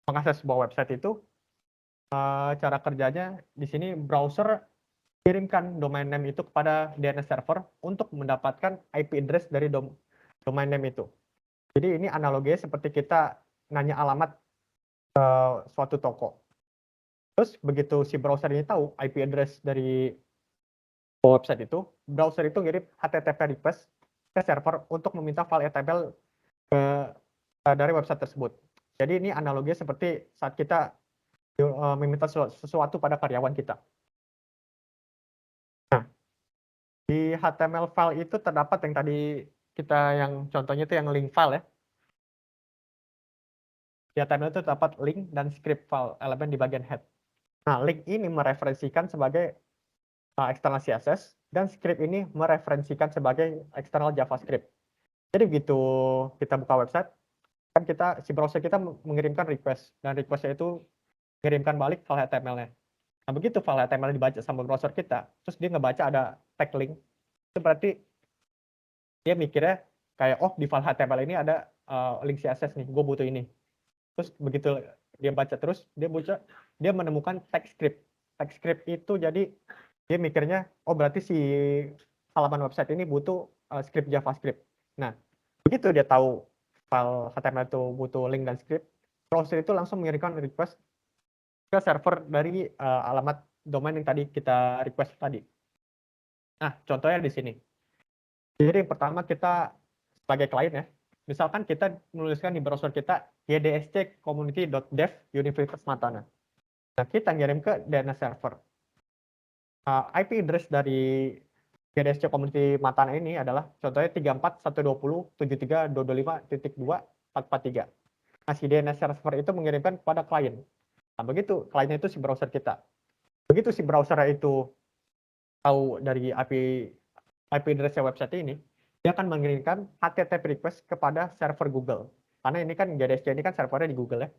mengakses sebuah website itu cara kerjanya di sini browser kirimkan domain name itu kepada DNS server untuk mendapatkan IP address dari domain name itu. Jadi ini analoginya seperti kita nanya alamat suatu toko. Terus begitu si browser ini tahu IP address dari website itu, browser itu ngirim HTTP request ke server untuk meminta file HTML dari website tersebut. Jadi ini analoginya seperti saat kita meminta sesuatu pada karyawan kita. Nah, di HTML file itu terdapat yang tadi yang contohnya itu yang link file ya. Di HTML itu terdapat link dan script file elemen di bagian head. Nah, link ini mereferensikan sebagai external CSS dan script ini mereferensikan sebagai external JavaScript. Jadi begitu kita buka website, kan si browser kita mengirimkan request dan requestnya itu mengirimkan balik file HTML-nya. Nah, begitu file HTML dibaca sama browser kita, terus dia ngebaca ada tag link, itu berarti dia mikirnya kayak, oh di file HTML ini ada link CSS nih, gue butuh ini. Terus begitu dia baca terus, dia menemukan text script. Text script itu jadi dia mikirnya, oh berarti si halaman website ini butuh script JavaScript. Nah, begitu dia tahu file HTML itu butuh link dan script, browser itu langsung mengirimkan request ke server dari alamat domain yang tadi kita request tadi. Nah, contohnya di sini. Jadi yang pertama kita sebagai klien ya, misalkan kita menuliskan di browser kita ydsc-community.dev Universitas Matana. Nah, kita ngirim ke DNS server. IP address dari GDSC Community Matana ini adalah contohnya 34.120.73.225.443. Nah, si DNS server itu mengirimkan kepada klien. Nah, begitu kliennya itu si browser kita. Begitu si browser itu tahu dari IP address website ini, dia akan mengirimkan HTTP request kepada server Google. Karena ini kan GDSC ini kan servernya di Google ya.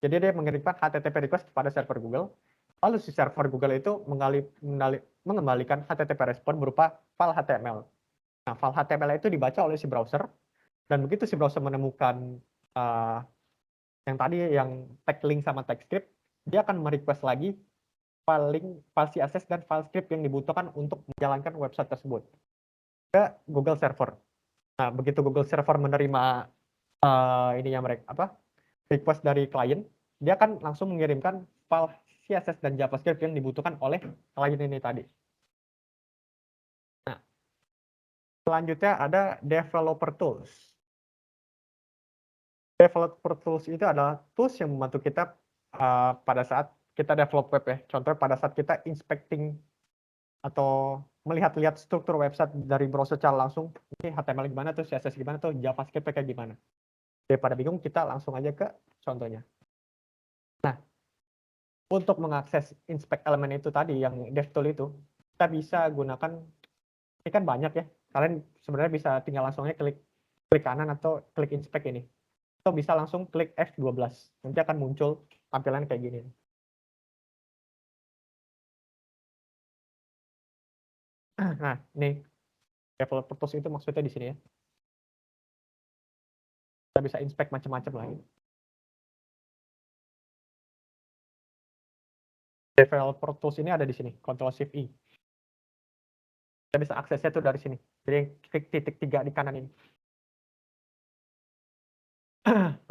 Jadi dia mengirimkan HTTP request kepada server Google. Lalu si server Google itu mengembalikan HTTP respon berupa file HTML. Nah, file HTML itu dibaca oleh si browser, dan begitu si browser menemukan yang tadi yang tag link sama tag script, dia akan merequest lagi file link, file CSS, dan file script yang dibutuhkan untuk menjalankan website tersebut ke Google Server. Nah, begitu Google Server menerima ininya mereka request dari klien, dia akan langsung mengirimkan file CSS dan JavaScript yang dibutuhkan oleh klien ini tadi. Nah, selanjutnya ada developer tools. Developer tools itu adalah tools yang membantu kita pada saat kita develop web ya. Contohnya pada saat kita inspecting atau melihat-lihat struktur website dari browser secara langsung, ini HTML gimana tuh, CSS gimana tuh, JavaScript kayak gimana. Daripada bingung, kita langsung aja ke contohnya. Nah, untuk mengakses inspect element itu tadi, yang DevTool itu, kita bisa gunakan, ini kan banyak ya, kalian sebenarnya bisa tinggal langsung aja klik kanan atau klik inspect ini. Atau bisa langsung klik F12, nanti akan muncul tampilan kayak gini. Nah, ini developer tools itu maksudnya di sini ya. Kita bisa inspect macam-macam lagi. Developer tools ini ada di sini, Ctrl Shift I. Kita bisa aksesnya tuh dari sini. Jadi klik titik 3 di kanan ini.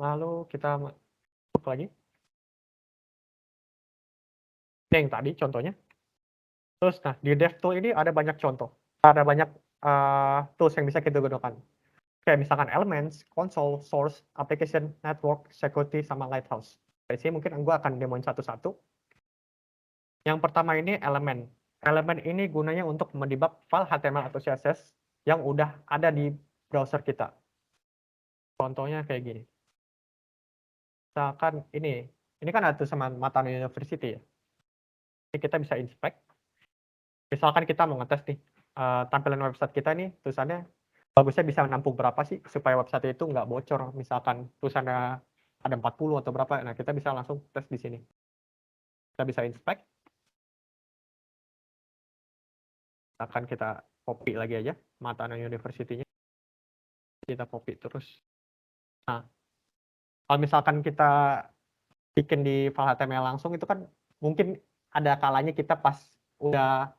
Lalu kita masuk lagi. Ini yang tadi contohnya. Terus nah di DevTool ini ada banyak contoh. Ada banyak tools yang bisa kita gunakan. Kayak misalkan Elements, Console, Source, Application, Network, Security, sama Lighthouse. Dari sini mungkin gue akan demoin satu-satu. Yang pertama ini elemen. Elemen ini gunanya untuk mendebug file HTML atau CSS yang udah ada di browser kita. Contohnya kayak gini. Misalkan ini kan ada sama Matana University ya. Ini kita bisa inspect. Misalkan kita mau ngetes nih, tampilan website kita nih tulisannya bagusnya bisa menampung berapa sih supaya website itu nggak bocor. Misalkan tulisannya ada 40 atau berapa, nah kita bisa langsung tes di sini. Kita bisa inspect. Akan kita copy lagi aja Matana University-nya. Kita copy terus. Nah, kalau misalkan kita bikin di file HTML langsung itu kan mungkin ada kalanya kita pas udah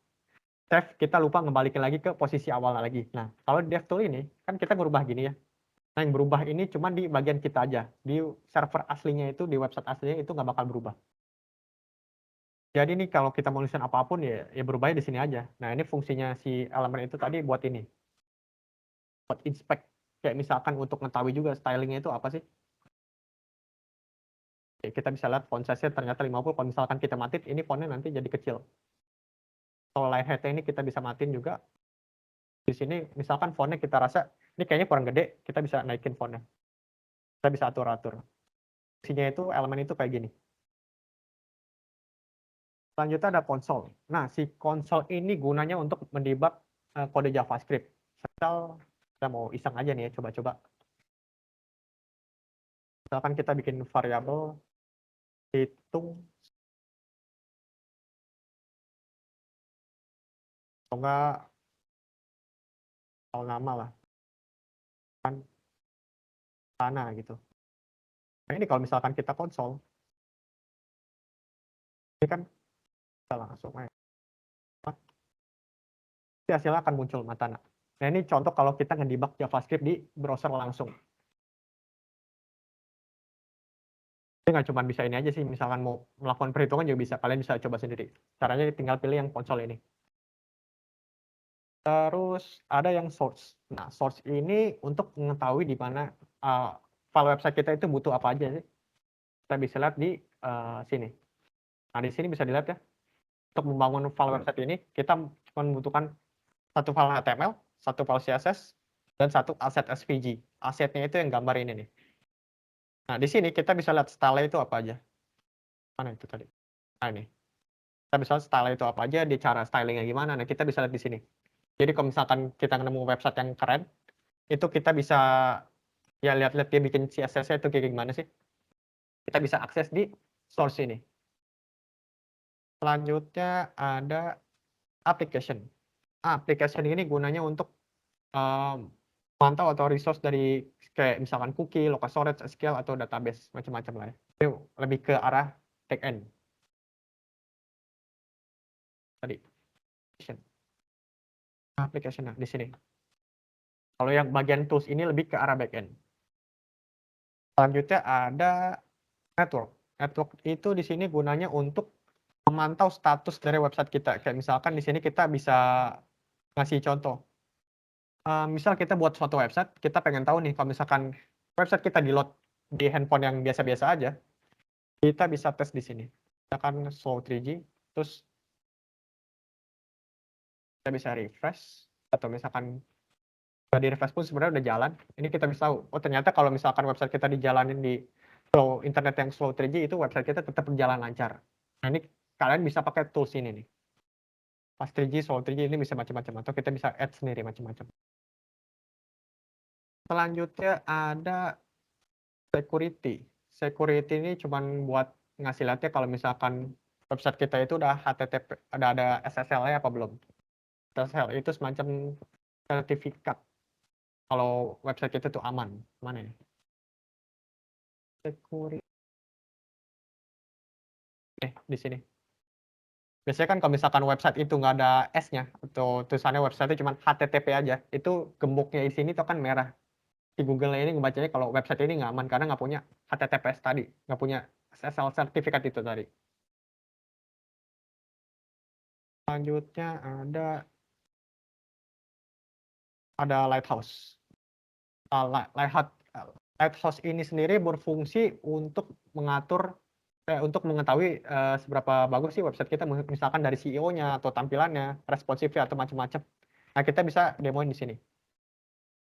save kita lupa ngembalikin lagi ke posisi awal lagi. Nah, kalau di DevTool ini kan kita merubah gini ya. Nah, yang berubah ini cuma di bagian kita aja. Di server aslinya itu, di website aslinya itu nggak bakal berubah. Jadi nih kalau kita mau nulisin apapun ya berubahnya di sini aja. Nah, ini fungsinya si elemen itu tadi buat ini. Buat inspect. Kayak misalkan untuk mengetahui juga stylingnya itu apa sih. Oke, kita bisa lihat font size-nya ternyata 50. Kalau misalkan kita matiin, ini fontnya nanti jadi kecil. Kalau line height-nya ini kita bisa matiin juga. Di sini misalkan fontnya kita rasa ini kayaknya kurang gede, kita bisa naikin fontnya. Kita bisa atur-atur. Fungsinya itu elemen itu kayak gini. Selanjutnya ada konsol. Nah, si konsol ini gunanya untuk mendebug kode JavaScript. Misal kita mau iseng aja nih ya, coba-coba. Misalkan kita bikin variabel hitung atau enggak soal nama lah. Kan sana gitu. Nah, ini kalau misalkan kita konsol, ini kan kita langsung aja. Hasilnya akan muncul Matana. Nah, ini contoh kalau kita ngedebug JavaScript di browser langsung. Ini nggak cuma bisa ini aja sih, misalkan mau melakukan perhitungan juga bisa, kalian bisa coba sendiri. Caranya tinggal pilih yang konsol ini. Terus ada yang source. Nah, source ini untuk mengetahui di mana file website kita itu butuh apa aja sih. Kita bisa lihat di sini. Nah, di sini bisa dilihat ya. Untuk membangun file website ini, kita cuma membutuhkan satu file HTML, satu file CSS, dan satu aset SVG. Asetnya itu yang gambar ini nih. Nah, di sini kita bisa lihat style itu apa aja. Mana itu tadi? Nah, ini. Kita bisa lihat style itu apa aja, di cara stylingnya gimana. Nah, kita bisa lihat di sini. Jadi kalau misalkan kita nemu website yang keren, itu kita bisa ya lihat-lihat dia bikin CSS-nya itu kayak gimana sih. Kita bisa akses di source ini. Selanjutnya ada application. Application ini gunanya untuk memantau atau resource dari kayak misalkan cookie, local storage, SQL, atau database, macam-macam lah ya. Ini lebih ke arah back end tadi. Application, nah di sini. Kalau yang bagian tools ini lebih ke arah back end. Selanjutnya ada network. Network itu di sini gunanya untuk memantau status dari website kita. Kayak misalkan di sini kita bisa ngasih contoh. Misal kita buat suatu website, kita pengen tahu nih kalau misalkan website kita di load di handphone yang biasa-biasa aja, kita bisa tes di sini. Misalkan slow 3G, terus kita bisa refresh, atau misalkan di refresh pun sebenarnya udah jalan. Ini kita bisa tahu, oh ternyata kalau misalkan website kita dijalanin di slow internet yang slow 3G, itu website kita tetap berjalan lancar. Nah ini kalian bisa pakai tools ini nih. Pas 3G, slow 3G ini bisa macam-macam, atau kita bisa add sendiri macam-macam. Selanjutnya ada security. Security ini cuma buat ngasih lihatnya kalau misalkan website kita itu udah HTTP, ada SSL-nya apa belum. SSL itu semacam sertifikat kalau website kita tuh aman. Mana ya? Security. Di sini. Biasanya kan kalau misalkan website itu nggak ada S-nya, atau tulisannya website itu cuma HTTP aja, itu gemboknya di sini tuh kan merah. Di Google ini ngebacanya kalau website ini nggak aman karena nggak punya HTTPS tadi, nggak punya SSL sertifikat itu tadi. Selanjutnya ada Lighthouse. Lighthouse Lighthouse ini sendiri berfungsi untuk mengatur untuk mengetahui seberapa bagus sih website kita, misalkan dari CEO-nya atau tampilannya, responsifnya atau macam-macam. Nah, kita bisa demoin di sini.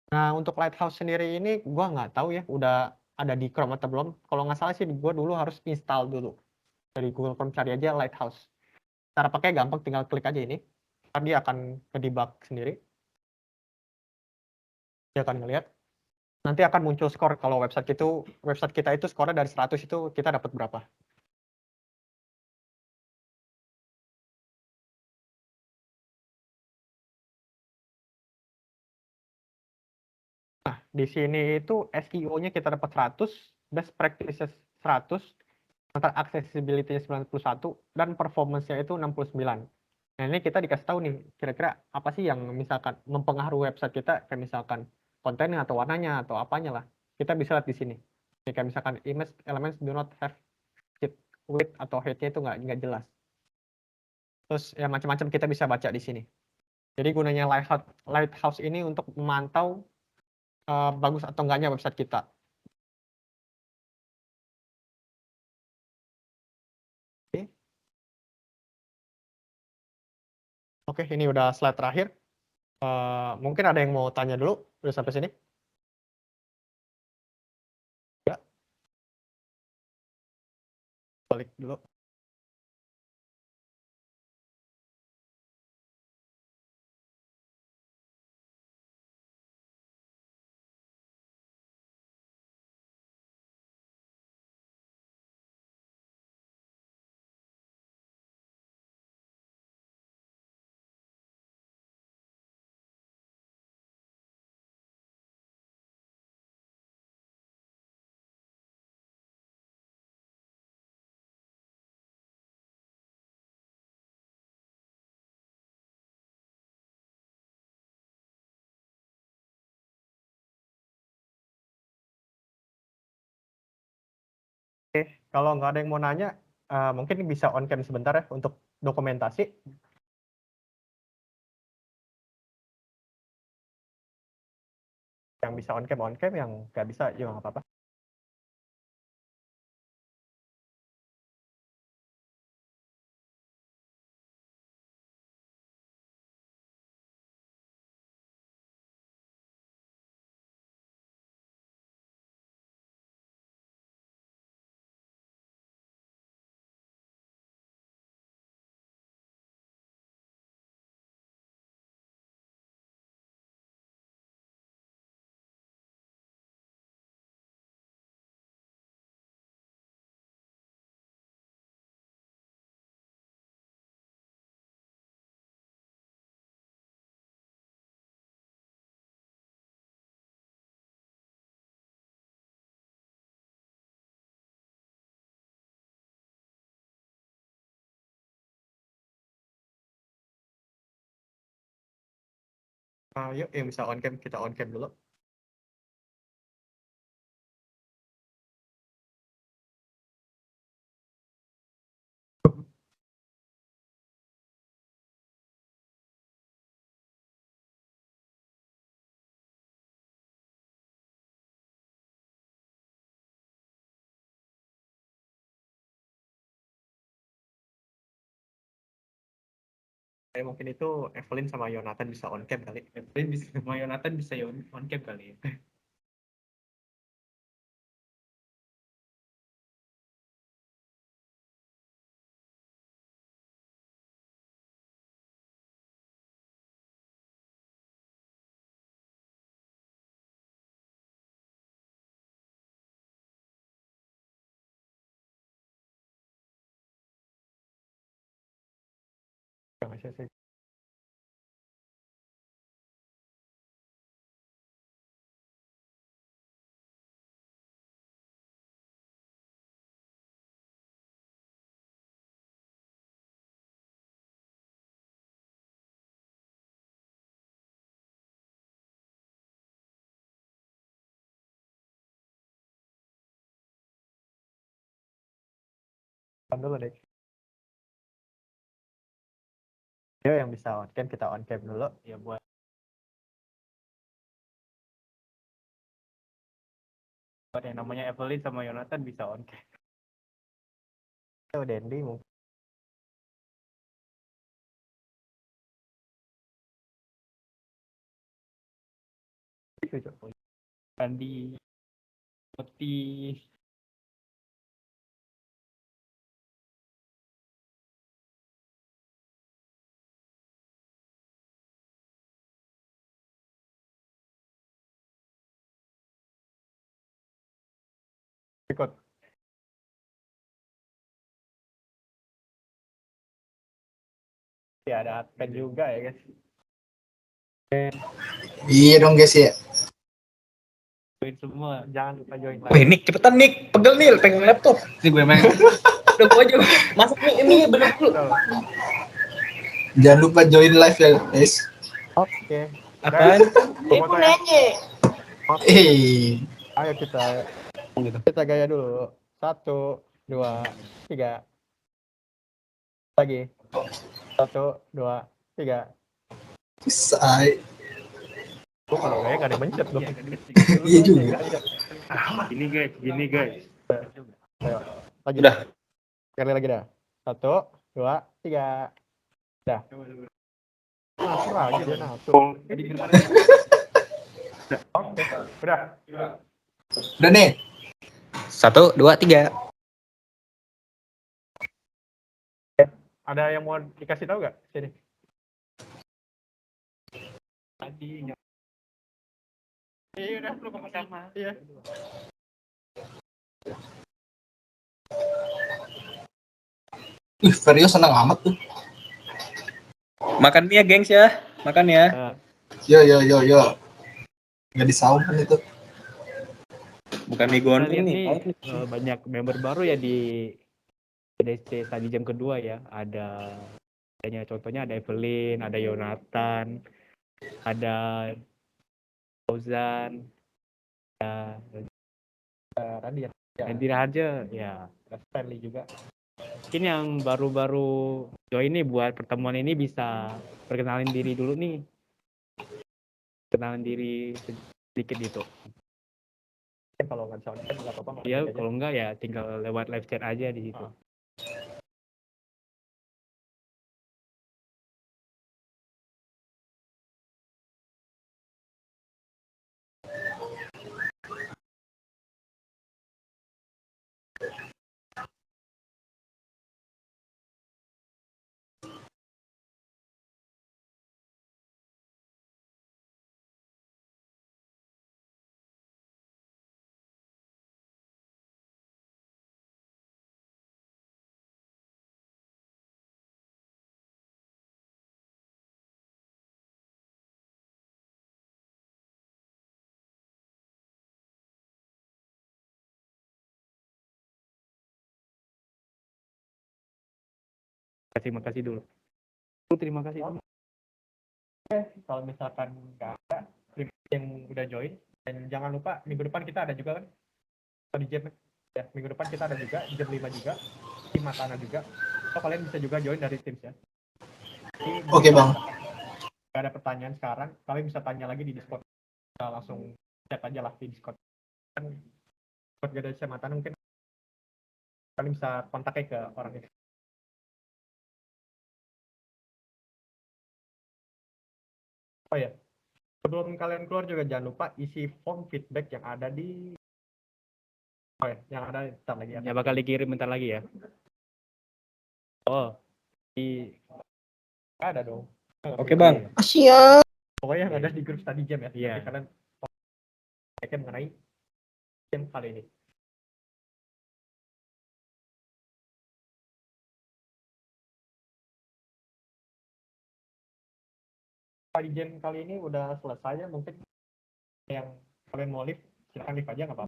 Nah, untuk Lighthouse sendiri ini gua nggak tahu ya udah ada di Chrome atau belum. Kalau nggak salah sih gua dulu harus install dulu. Dari Google Chrome cari aja Lighthouse. Cara pakai gampang, tinggal klik aja ini. Ntar dia akan ngedebug sendiri. Dia akan ngelihat. Nanti akan muncul skor kalau website kita itu skornya dari 100 itu kita dapat berapa. Nah, di sini itu SEO-nya kita dapat 100, best practices 100, antar accessibility-nya 91, dan performance-nya itu 69. Nah, ini kita dikasih tahu nih, kira-kira apa sih yang misalkan mempengaruhi website kita, kayak misalkan kontennya atau warnanya atau apanya lah. Kita bisa lihat di sini. Kayak misalkan image elements do not have width atau height-nya itu nggak jelas. Terus ya macam-macam kita bisa baca di sini. Jadi gunanya Lighthouse ini untuk memantau bagus atau enggaknya website kita. Oke, Oke, ini udah slide terakhir. Mungkin ada yang mau tanya dulu, udah sampai sini? Ya, balik dulu. Oke, kalau nggak ada yang mau nanya, mungkin bisa on cam sebentar ya untuk dokumentasi. Yang bisa on cam, yang nggak bisa juga nggak apa-apa. Yuk yang bisa on cam, kita on cam dulu. Mungkin itu Evelyn sama Yonatan bisa on cam kali. Evelyn bisa sama Yonatan bisa on cam kali ya. Nggak bisa sih. On dulu deh. Yuk yang bisa on cam, kita on cam dulu. Ya buat yang namanya Evelyn sama Yonatan bisa on cam. Dendi mungkin. Randi, Peti, Ikut. Ya ada adpen juga ya guys. Iya dong guys ya. join semua. Jangan lupa join Wih, live. Nick, cepetan Nick. Pegel nih, pengen laptop. Ini gue main. Udah gua aja. Masuk nih, ini bener dulu. Betul. Jangan lupa join live ya guys. Oke. Apaan? Gua foto ya. Oke. Eh, Ayo kita gaya dulu. 1, 2, 3. Lagi. 1, 2, 3. say. Gua kalau gaya gak ada yang mencet loh. Iya juga. Ini guys. Ayo. Lagi. Udah. Sekali lagi dah. 1, 2, 3. Dah. Nafsu lagi dia nafsu. Oke. Udah. Udah nih. 1, 2, 3. Ada yang mau dikasih tahu gak? Sini. Tadi Iya udah. Lu sama. Iya. Vario senang amat tuh. Makan mie ya, gengs ya. Makan ya. Yo. Nggak disaukan itu. Bukan mie kita gondrong lihat nih. nih banyak member baru ya di PDC tadi jam kedua ya. Contohnya ada Evelyn, ada Yonatan, ada Fauzan, Tadi ya. Andy Raharja, ya. Stanley juga. Mungkin yang baru-baru join nih buat pertemuan ini bisa perkenalin diri dulu nih. Kenalin diri sedikit gitu. Kalau nggak bisa on cam nggak apa-apa. Ya, kalau enggak ya tinggal lewat live chat aja di situ. Terima kasih dulu. Terima kasih. Kalau misalkan nggak ada yang udah join, dan jangan lupa minggu depan kita ada juga kan di jam ya, minggu depan kita ada juga jam 5 juga di Matana juga. So, kalian bisa juga join dari Teams ya. Jadi, Oke, Bang. Nggak ada pertanyaan sekarang, kalian bisa tanya lagi di Discord. Kita langsung chat aja lah di Discord. Kan Discord Ganesha Matana mungkin kalian bisa kontaknya ke orang itu. Oh ya, sebelum kalian keluar juga jangan lupa isi form feedback yang ada di yang ada bentar lagi ya. Ya bakal dikirim bentar lagi ya. Oh, di Ada dong. Oke, Bang. Pokoknya yang ada di grup study jam ya. Iya. Nanti kalian cek mengenai jam kali ini. Study jam kali ini udah selesai ya, mungkin yang kalian mau live silahkan live aja nggak apa-apa.